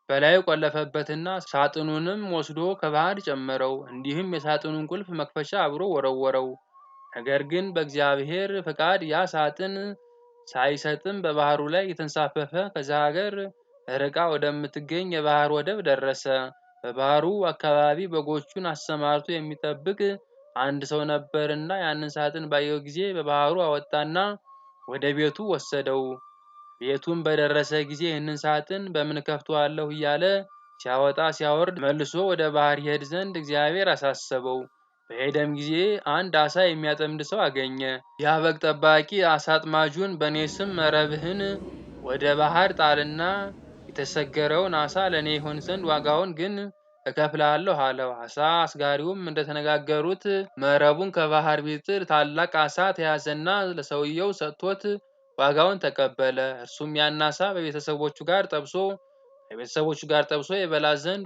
በላዩ ቆለፈበትና ሳጥኑንም ወስዶ ከባህር ጨመረው። እንዲሁም የሳጥኑን ቁልፍ መክፈቻ አብሮ ወረወረው። ነገር ግን በእግዚአብሔር ፈቃድ ያ ሳጥን ሳይሰጥም በባህሩ ላይ የተንሳፈፈ ከዛ ሀገር ርቃ ወደምትገኝ የባህር ወደብ ደረሰ። በባህሩ አካባቢ በጎቹን አሰማርቶ የሚጠብቅ አንድ ሰው ነበርና ያንን ሳጥን ባየው ጊዜ በባህሩ አወጣና ወደ ቤቱ ወሰደው። ቤቱም በደረሰ ጊዜ ይህንን ሳጥን በምን ከፍተዋለሁ እያለ ሲያወጣ ሲያወርድ መልሶ ወደ ባህር ይሄድ ዘንድ እግዚአብሔር አሳሰበው። በሄደም ጊዜ አንድ ዓሣ የሚያጠምድ ሰው አገኘ። ያ በግ ጠባቂ ዓሣ አጥማጁን በእኔ ስም መረብህን ወደ ባህር ጣልና የተሰገረውን ዓሣ ለእኔ ይሆን ዘንድ ዋጋውን ግን እከፍልሃለሁ አለው። ዓሣ አስጋሪውም እንደተነጋገሩት መረቡን ከባህር ቢጥል ታላቅ ዓሣ ተያዘና ለሰውየው ሰጥቶት ዋጋውን ተቀበለ። እርሱም ያን ዓሣ ከቤተሰቦቹ ጋር ጠብሶ ይበላ ዘንድ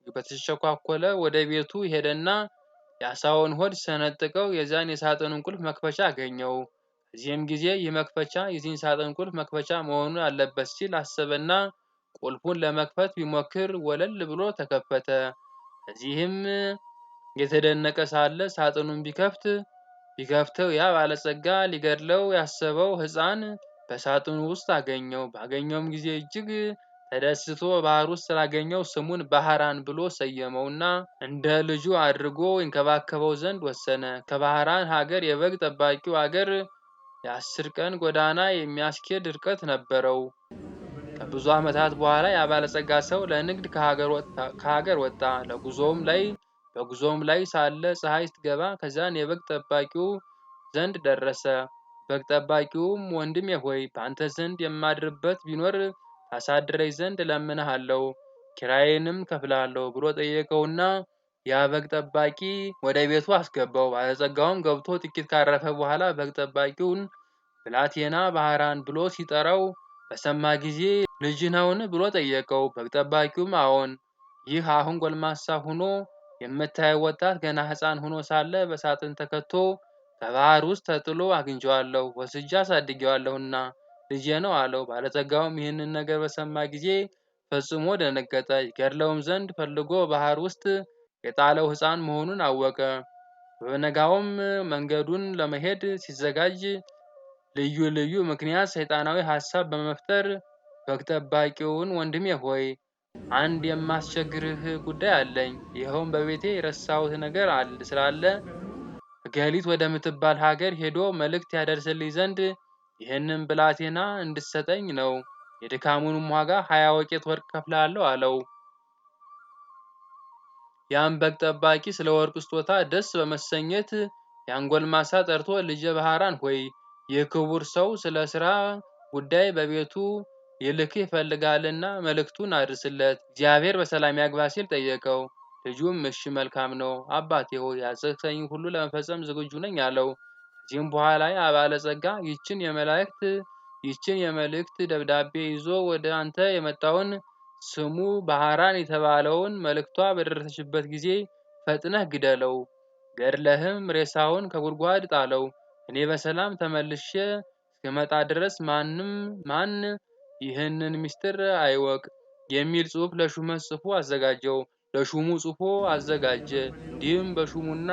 በተቻኰለ ወደ ቤቱ ሄደና የዓሣውን ሆድ ሲሰነጥቀው የዚያን የሳጥኑን ቁልፍ መክፈቻ አገኘው። በዚህም ጊዜ ይህ መክፈቻ የዚህን ሳጥን ቁልፍ መክፈቻ መሆን አለበት ሲል አሰበና ቁልፉን ለመክፈት ቢሞክር ወለል ብሎ ተከፈተ። በዚህም እየተደነቀ ሳለ ሳጥኑን ቢከፍተው ያ ባለጸጋ ሊገድለው ያሰበው ሕፃን በሳጥኑ ውስጥ አገኘው። ባገኘውም ጊዜ እጅግ ተደስቶ ባህር ውስጥ ስላገኘው ስሙን ባህራን ብሎ ሰየመውና እንደ ልጁ አድርጎ ይንከባከበው ዘንድ ወሰነ። ከባህራን ሀገር የበግ ጠባቂው አገር የ10 ቀን ጎዳና የሚያስኬድ ርቀት ነበረው። ከብዙ ዓመታት በኋላ ያ ባለጸጋ ሰው ለንግድ ከሀገር ወጣ። በጉዞውም ላይ ሳለ ፀሐይ ስትገባ ከዚያን የበግ ጠባቂው ዘንድ ደረሰ። በግ ጠባቂውም ወንድሜ ሆይ በአንተ ዘንድ የማድርበት ቢኖር ታሳድረኝ ዘንድ እለምንሃለሁ፣ ኪራዬንም እከፍልሃለሁ ብሎ ጠየቀውና ያ በግ ጠባቂ ወደ ቤቱ አስገባው። ባለጸጋውም ገብቶ ጥቂት ካረፈ በኋላ በግ ጠባቂውን ብላቴና ባህራን ብሎ ሲጠራው በሰማ ጊዜ ልጅህ ነውን ብሎ ጠየቀው። በግ ጠባቂውም አዎን፣ ይህ አሁን ጎልማሳ ሆኖ የምታየው ወጣት ገና ሕፃን ሆኖ ሳለ በሳጥን ተከቶ ከባህር ውስጥ ተጥሎ አግኝቼዋለሁ፣ ወስጄ አሳድጌዋለሁና ልጄ ነው አለው። ባለጸጋውም ይህንን ነገር በሰማ ጊዜ ፈጽሞ ደነገጠ። ይገድለውም ዘንድ ፈልጎ ባህር ውስጥ የጣለው ሕፃን መሆኑን አወቀ። በነጋውም መንገዱን ለመሄድ ሲዘጋጅ ልዩ ልዩ ምክንያት ሰይጣናዊ ሐሳብ በመፍጠር በግ ጠባቂውን ወንድሜ ሆይ አንድ የማስቸግርህ ጉዳይ አለኝ። ይኸውም በቤቴ የረሳሁት ነገር ስላለ እገሊት ወደምትባል ሀገር ሄዶ መልእክት ያደርስልኝ ዘንድ ይህንን ብላቴና እንድትሰጠኝ ነው። የድካሙንም ዋጋ 20 ወቄት ወርቅ እከፍልሃለሁ አለው። ያን በግ ጠባቂ ስለ ወርቁ ስጦታ ደስ በመሰኘት ያን ጎልማሳ ጠርቶ ልጄ ባህራን ሆይ ይህ ክቡር ሰው ስለ ሥራ ጉዳይ በቤቱ ሊልክህ ይፈልጋልና መልእክቱን አድርስለት፣ እግዚአብሔር በሰላም ያግባ ሲል ጠየቀው። ልጁም እሺ መልካም ነው አባቴ ሆይ ያዘዝከኝ ሁሉ ለመፈጸም ዝግጁ ነኝ አለው። ከዚህም በኋላ ያ ባለጸጋ ይህችን የመልእክት ደብዳቤ ይዞ ወደ አንተ የመጣውን ስሙ ባህራን የተባለውን መልእክቷ በደረሰችበት ጊዜ ፈጥነህ ግደለው፣ ገድለህም ሬሳውን ከጉድጓድ ጣለው። እኔ በሰላም ተመልሼ እስክመጣ ድረስ ማን ይህንን ምስጢር አይወቅ የሚል ጽሑፍ ለሹመት ጽፎ አዘጋጀው። ለሹሙ ጽፎ አዘጋጀ። እንዲህም በሹሙና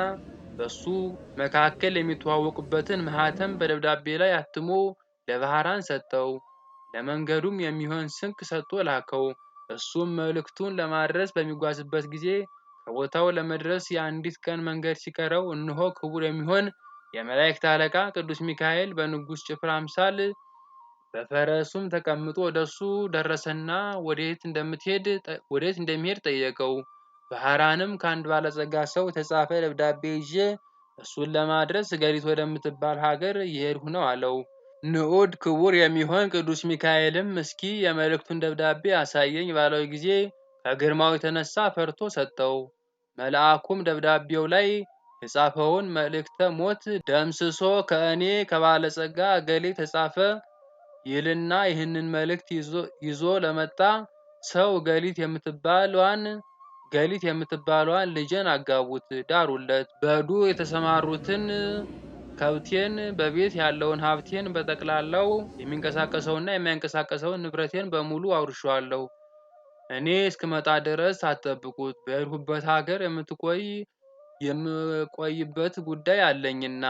በሱ መካከል የሚተዋወቁበትን ማኅተም በደብዳቤ ላይ አትሞ ለባህራን ሰጠው። ለመንገዱም የሚሆን ስንቅ ሰጥቶ ላከው። እሱም መልእክቱን ለማድረስ በሚጓዝበት ጊዜ ከቦታው ለመድረስ የአንዲት ቀን መንገድ ሲቀረው እነሆ ክቡር የሚሆን የመላእክት አለቃ ቅዱስ ሚካኤል በንጉሥ ጭፍራ አምሳል በፈረሱም ተቀምጦ ወደሱ ደረሰና ወዴት እንደሚሄድ ጠየቀው። ባህራንም ከአንድ ባለጸጋ ሰው የተጻፈ ደብዳቤ ይዤ እሱን ለማድረስ ገሊት ወደምትባል ሀገር እየሄድሁ ነው አለው። ንዑድ ክቡር የሚሆን ቅዱስ ሚካኤልም እስኪ የመልእክቱን ደብዳቤ አሳየኝ ባለው ጊዜ ከግርማው የተነሳ ፈርቶ ሰጠው። መልአኩም ደብዳቤው ላይ የጻፈውን መልእክተ ሞት ደምስሶ ከእኔ ከባለጸጋ እገሌ ተጻፈ ይልና ይህንን መልእክት ይዞ ለመጣ ሰው ገሊት የምትባሏን ልጄን አጋቡት፣ ዳሩለት። በዱር የተሰማሩትን ከብቴን፣ በቤት ያለውን ሀብቴን፣ በጠቅላላው የሚንቀሳቀሰውና የማይንቀሳቀሰውን ንብረቴን በሙሉ አውርሼዋለሁ። እኔ እስክመጣ ድረስ አትጠብቁት። በሄድሁበት ሀገር የምቆይበት ጉዳይ አለኝና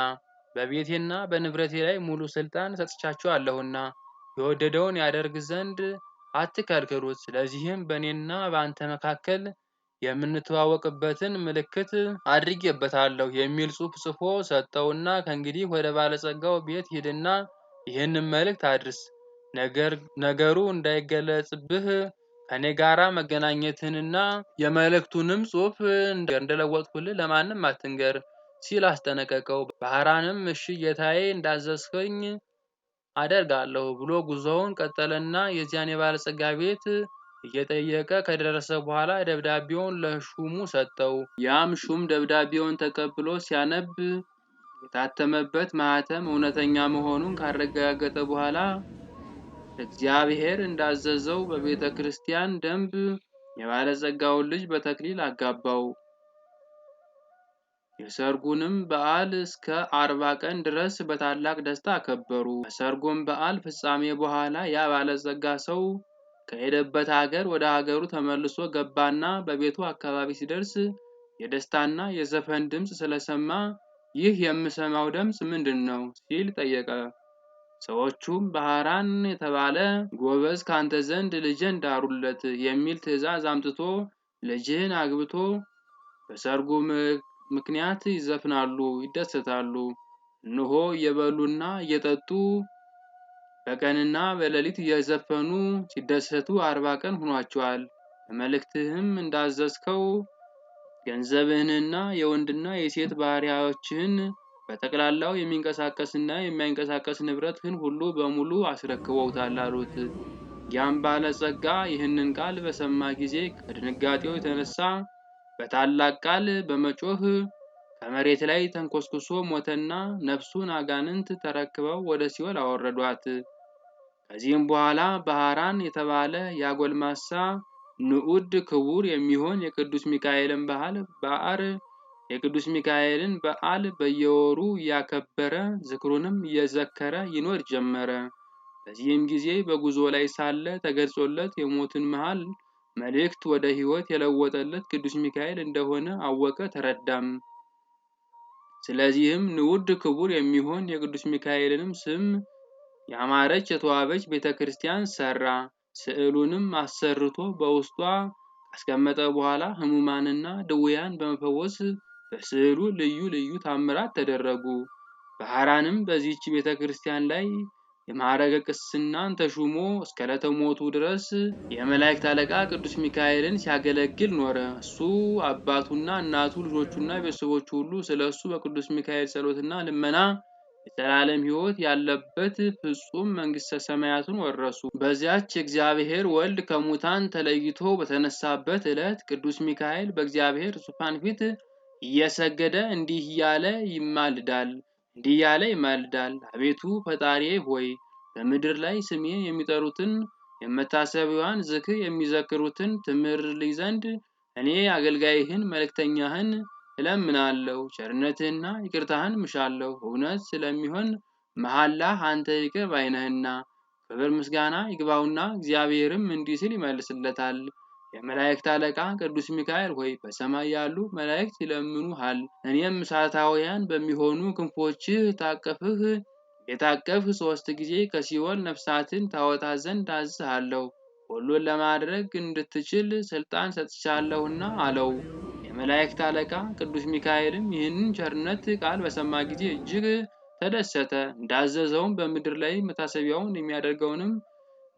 በቤቴና በንብረቴ ላይ ሙሉ ስልጣን ሰጥቻችኋለሁና የወደደውን ያደርግ ዘንድ አትከልክሉት። ስለዚህም በእኔና በአንተ መካከል የምንተዋወቅበትን ምልክት አድርጌበታለሁ የሚል ጽሑፍ ጽፎ ሰጠውና ከእንግዲህ ወደ ባለጸጋው ቤት ሂድና ይህንን መልእክት አድርስ። ነገሩ እንዳይገለጽብህ ከኔ ጋራ መገናኘትንና የመልእክቱንም ጽሑፍ እንደለወጥኩልህ ለማንም አትንገር ሲል አስጠነቀቀው። ባህራንም እሺ ጌታዬ እንዳዘዝከኝ አደርጋለሁ ብሎ ጉዞውን ቀጠለና የዚያን የባለጸጋ ቤት እየጠየቀ ከደረሰ በኋላ ደብዳቤውን ለሹሙ ሰጠው። ያም ሹም ደብዳቤውን ተቀብሎ ሲያነብ የታተመበት ማኅተም እውነተኛ መሆኑን ካረጋገጠ በኋላ እግዚአብሔር እንዳዘዘው በቤተ ክርስቲያን ደንብ የባለጸጋውን ልጅ በተክሊል አጋባው። የሰርጉንም በዓል እስከ 40 ቀን ድረስ በታላቅ ደስታ አከበሩ። ከሰርጉም በዓል ፍጻሜ በኋላ ያ ባለጸጋ ሰው ከሄደበት ሀገር ወደ ሀገሩ ተመልሶ ገባና በቤቱ አካባቢ ሲደርስ የደስታና የዘፈን ድምፅ ስለሰማ ይህ የምሰማው ድምፅ ምንድን ነው ሲል ጠየቀ። ሰዎቹም ባህራን የተባለ ጎበዝ ካንተ ዘንድ ልጄን ዳሩለት የሚል ትእዛዝ አምጥቶ ልጅህን አግብቶ በሰርጉ ምክንያት ይዘፍናሉ፣ ይደሰታሉ። እነሆ እየበሉና እየጠጡ በቀንና በሌሊት እየዘፈኑ ሲደሰቱ 40 ቀን ሆኗቸዋል። በመልእክትህም እንዳዘዝከው ገንዘብህንና የወንድና የሴት ባሪያዎችህን በጠቅላላው የሚንቀሳቀስና የማይንቀሳቀስ ንብረትህን ሁሉ በሙሉ አስረክበውታል አሉት። ያም ባለጸጋ ይህንን ቃል በሰማ ጊዜ ከድንጋጤው የተነሳ በታላቅ ቃል በመጮህ ከመሬት ላይ ተንኮስኩሶ ሞተና ነፍሱን አጋንንት ተረክበው ወደ ሲኦል አወረዷት። ከዚህም በኋላ ባህራን የተባለ ያጎልማሳ ንዑድ ክቡር የሚሆን የቅዱስ ሚካኤልን በዓል በየወሩ እያከበረ ዝክሩንም እየዘከረ ይኖር ጀመረ። በዚህም ጊዜ በጉዞ ላይ ሳለ ተገልጾለት የሞትን መሃል መልእክት ወደ ሕይወት የለወጠለት ቅዱስ ሚካኤል እንደሆነ አወቀ፣ ተረዳም። ስለዚህም ንዑድ ክቡር የሚሆን የቅዱስ ሚካኤልንም ስም ያማረች የተዋበች ቤተክርስቲያን ሰራ። ስዕሉንም አሰርቶ በውስጧ ካስቀመጠ በኋላ ሕሙማንና ድውያን በመፈወስ በስዕሉ ልዩ ልዩ ታምራት ተደረጉ። ባህራንም በዚህች ቤተክርስቲያን ላይ የማዕረገ ቅስናን ተሹሞ እስከ ዕለተ ሞቱ ድረስ የመላእክት አለቃ ቅዱስ ሚካኤልን ሲያገለግል ኖረ። እሱ አባቱና እናቱ ልጆቹና ቤተሰቦቹ ሁሉ ስለሱ በቅዱስ ሚካኤል ጸሎትና ልመና የዘላለም ሕይወት ያለበት ፍጹም መንግሥተ ሰማያትን ወረሱ። በዚያች እግዚአብሔር ወልድ ከሙታን ተለይቶ በተነሳበት ዕለት ቅዱስ ሚካኤል በእግዚአብሔር ዙፋን ፊት እየሰገደ እንዲህ እያለ ይማልዳል። አቤቱ ፈጣሪዬ ሆይ በምድር ላይ ስሜን የሚጠሩትን የመታሰቢያዋን ዝክር የሚዘክሩትን ትምርልኝ ዘንድ እኔ አገልጋይህን መልእክተኛህን እለምናለሁ። ቸርነትህና ይቅርታህን ምሻለሁ። እውነት ስለሚሆን መሐላህ አንተ ይቅር ባይ ነህና። ክብር ምስጋና ይግባውና እግዚአብሔርም እንዲህ ሲል ይመልስለታል። የመላእክት አለቃ ቅዱስ ሚካኤል ሆይ በሰማይ ያሉ መላእክት ይለምኑሃል። እኔም እሳታውያን በሚሆኑ ክንፎችህ የታቀፍህ 3 ጊዜ ከሲኦል ነፍሳትን ታወጣ ዘንድ አዝሃለሁ። ሁሉን ለማድረግ እንድትችል ስልጣን ሰጥቻለሁና አለው። የመላእክት አለቃ ቅዱስ ሚካኤልም ይህንን ቸርነት ቃል በሰማ ጊዜ እጅግ ተደሰተ። እንዳዘዘውም በምድር ላይ መታሰቢያውን የሚያደርገውንም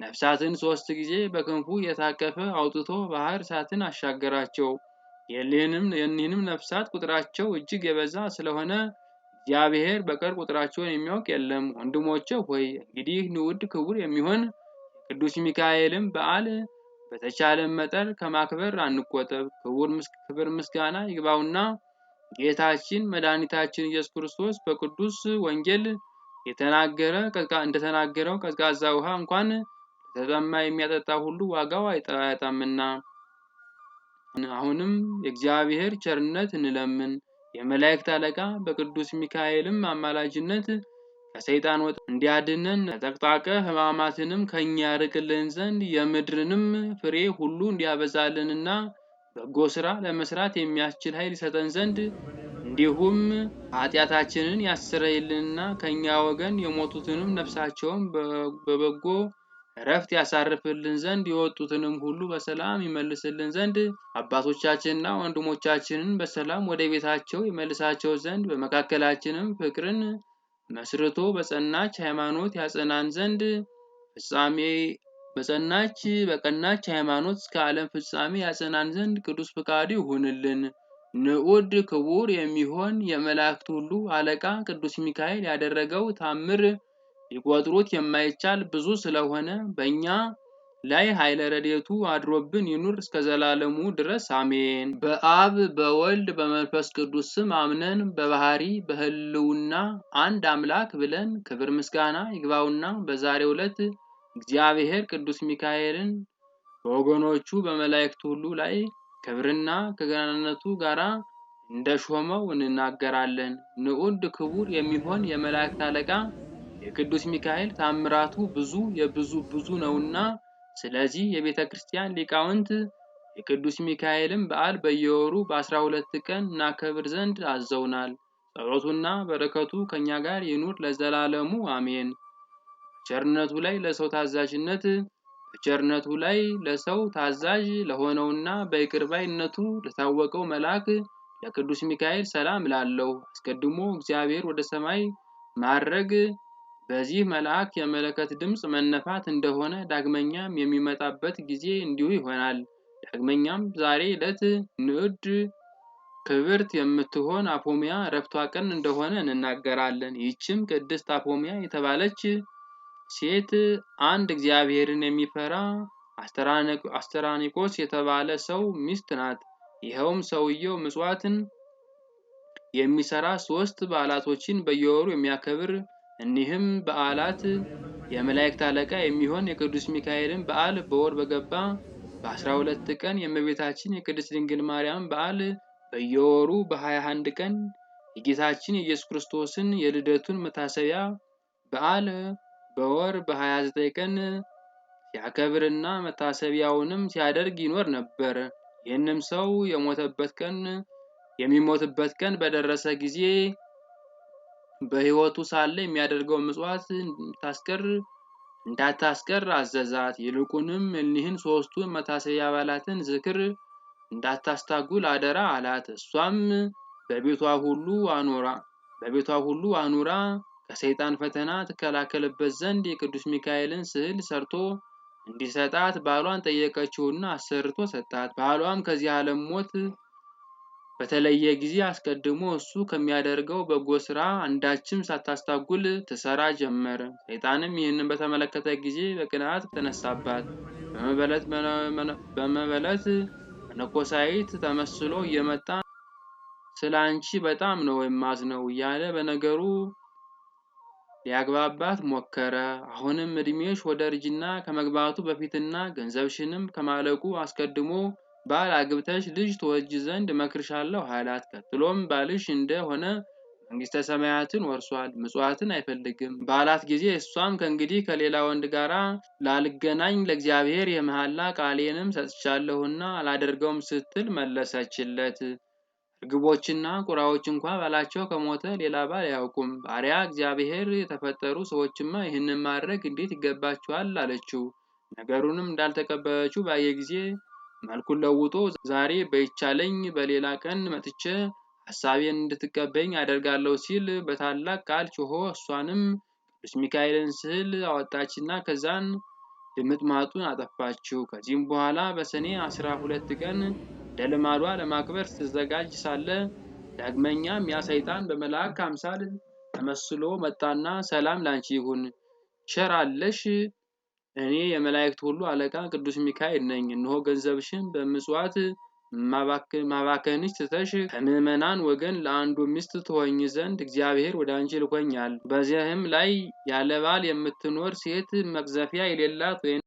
ነፍሳትን 3 ጊዜ በክንፉ የታቀፈ አውጥቶ ባህር እሳትን አሻገራቸው። የእኒህንም ነፍሳት ቁጥራቸው እጅግ የበዛ ስለሆነ እግዚአብሔር በቀር ቁጥራቸውን የሚያውቅ የለም። ወንድሞቼ ሆይ እንግዲህ ንዑድ ክቡር የሚሆን የቅዱስ ሚካኤልን በዓል በተቻለን መጠን ከማክበር አንቆጠብ። ክብር ምስጋና ይግባውና ጌታችን መድኃኒታችን ኢየሱስ ክርስቶስ በቅዱስ ወንጌል እንደተናገረው ቀዝቃዛ ውሃ እንኳን ለተጠማ የሚያጠጣ ሁሉ ዋጋው አይጣምና። አሁንም የእግዚአብሔር ቸርነት እንለምን። የመላእክት አለቃ በቅዱስ ሚካኤልም አማላጅነት ከሰይጣን ወጥመድ እንዲያድነን ተጠቅጣቀ ሕማማትንም ከኛ ያርቅልን ዘንድ የምድርንም ፍሬ ሁሉ እንዲያበዛልንና በጎ ሥራ ለመስራት የሚያስችል ኃይል ይሰጠን ዘንድ እንዲሁም ኃጢአታችንን ያስተሰርይልንና ከኛ ወገን የሞቱትንም ነፍሳቸውን በበጎ እረፍት ያሳርፍልን ዘንድ የወጡትንም ሁሉ በሰላም ይመልስልን ዘንድ አባቶቻችንና ወንድሞቻችንን በሰላም ወደ ቤታቸው ይመልሳቸው ዘንድ በመካከላችንም ፍቅርን መስርቶ በጸናች ሃይማኖት ያጸናን ዘንድ በቀናች ሃይማኖት እስከ ዓለም ፍጻሜ ያጸናን ዘንድ ቅዱስ ፈቃዱ ይሁንልን። ንዑድ ክቡር የሚሆን የመላእክት ሁሉ አለቃ ቅዱስ ሚካኤል ያደረገው ታምር ሊቆጥሩት የማይቻል ብዙ ስለሆነ በእኛ ላይ ኃይለ ረድኤቱ አድሮብን ይኑር እስከ ዘላለሙ ድረስ አሜን። በአብ በወልድ በመንፈስ ቅዱስ ስም አምነን በባህሪ በህልውና አንድ አምላክ ብለን ክብር ምስጋና ይግባውና በዛሬው ዕለት እግዚአብሔር ቅዱስ ሚካኤልን በወገኖቹ በመላእክት ሁሉ ላይ ክብርና ከገናንነቱ ጋራ እንደሾመው እንናገራለን። ንዑድ ክቡር የሚሆን የመላእክት አለቃ የቅዱስ ሚካኤል ታምራቱ ብዙ ነውና ስለዚህ የቤተ ክርስቲያን ሊቃውንት የቅዱስ ሚካኤልን በዓል በየወሩ በ12 ቀን እናከብር ዘንድ አዘውናል። ጸሎቱና በረከቱ ከኛ ጋር ይኑር ለዘላለሙ አሜን። በቸርነቱ ላይ ለሰው ታዛዥ ለሆነውና በይቅርባይነቱ ለታወቀው መልአክ ለቅዱስ ሚካኤል ሰላም እላለሁ። አስቀድሞ እግዚአብሔር ወደ ሰማይ ማዕረግ በዚህ መልአክ የመለከት ድምፅ መነፋት እንደሆነ ዳግመኛም የሚመጣበት ጊዜ እንዲሁ ይሆናል። ዳግመኛም ዛሬ ዕለት ንዑድ ክብርት የምትሆን አፎሚያ ዕረፍቷ ቀን እንደሆነ እንናገራለን። ይህችም ቅድስት አፎሚያ የተባለች ሴት አንድ እግዚአብሔርን የሚፈራ አስተራኒቆስ የተባለ ሰው ሚስት ናት። ይኸውም ሰውየው ምጽዋትን የሚሰራ 3 በዓላቶችን በየወሩ የሚያከብር እኒህም በዓላት የመላእክት አለቃ የሚሆን የቅዱስ ሚካኤልን በዓል በወር በገባ በ12 ቀን፣ የእመቤታችን የቅድስት ድንግል ማርያም በዓል በየወሩ በ21 ቀን፣ የጌታችን የኢየሱስ ክርስቶስን የልደቱን መታሰቢያ በዓል በወር በ29 ቀን ሲያከብርና መታሰቢያውንም ሲያደርግ ይኖር ነበር። ይህንም ሰው የሚሞትበት ቀን በደረሰ ጊዜ በሕይወቱ ሳለ የሚያደርገው ምጽዋት እንዳታስቀር አዘዛት። ይልቁንም እኒህን 3ቱን መታሰቢያ በዓላትን ዝክር እንዳታስታጉል አደራ አላት። እሷም በቤቷ ሁሉ አኑራ ከሰይጣን ፈተና ትከላከልበት ዘንድ የቅዱስ ሚካኤልን ስዕል ሰርቶ እንዲሰጣት ባሏን ጠየቀችውና አሰርቶ ሰጣት። ባሏም ከዚህ ዓለም ሞት በተለየ ጊዜ አስቀድሞ እሱ ከሚያደርገው በጎ ሥራ አንዳችም ሳታስታጉል ትሰራ ጀመር። ሰይጣንም ይህንን በተመለከተ ጊዜ በቅንዓት ተነሳባት። በመበለት መነኮሳይት ተመስሎ እየመጣ ስለ አንቺ በጣም ነው የማዝነው እያለ ሊያግባባት ሞከረ። አሁንም እድሜሽ ወደ እርጅና ከመግባቱ በፊትና ገንዘብሽንም ከማለቁ አስቀድሞ ባል አግብተሽ ልጅ ትወልጂ ዘንድ እመክርሻለሁ አላት። ቀጥሎም ባልሽ እንደሆነ መንግሥተ ሰማያትን ወርሷል፣ ምጽዋትን አይፈልግም ባላት ጊዜ እሷም ከእንግዲህ ከሌላ ወንድ ጋር ላልገናኝ ለእግዚአብሔር የመሐላ ቃሌንም ሰጥቻለሁና አላደርገውም ስትል መለሰችለት። እርግቦችና ቁራዎች እንኳን ባላቸው ከሞተ ሌላ ባል አያውቁም። ባሪያ እግዚአብሔር የተፈጠሩ ሰዎችማ ይህንን ማድረግ እንዴት ይገባቸዋል አለችው። ነገሩንም እንዳልተቀበለችው ባየ ጊዜ መልኩን ለውጦ ዛሬ በይቻለኝ በሌላ ቀን መጥቼ ሐሳቤን እንድትቀበኝ አደርጋለሁ ሲል በታላቅ ቃል ጮሆ እሷንም ቅዱስ ሚካኤልን ስዕል አወጣችና ከዛን ድምጥማጡን አጠፋችው። ከዚህም በኋላ በሰኔ 12 ቀን እንደ ልማዷ ለማክበር ስትዘጋጅ ሳለ ዳግመኛም ያ ሰይጣን በመልአክ አምሳል ተመስሎ መጣና ሰላም ላንቺ ይሁን፣ ቸር አለሽ፣ እኔ የመላእክት ሁሉ አለቃ ቅዱስ ሚካኤል ነኝ። እነሆ ገንዘብሽን በምጽዋት ማባከንሽ ትተሽ ከምዕመናን ወገን ለአንዱ ሚስት ትሆኚ ዘንድ እግዚአብሔር ወደ አንቺ ልኮኛል። በዚህም ላይ ያለ ባል የምትኖር ሴት መቅዘፊያ የሌላት ወይም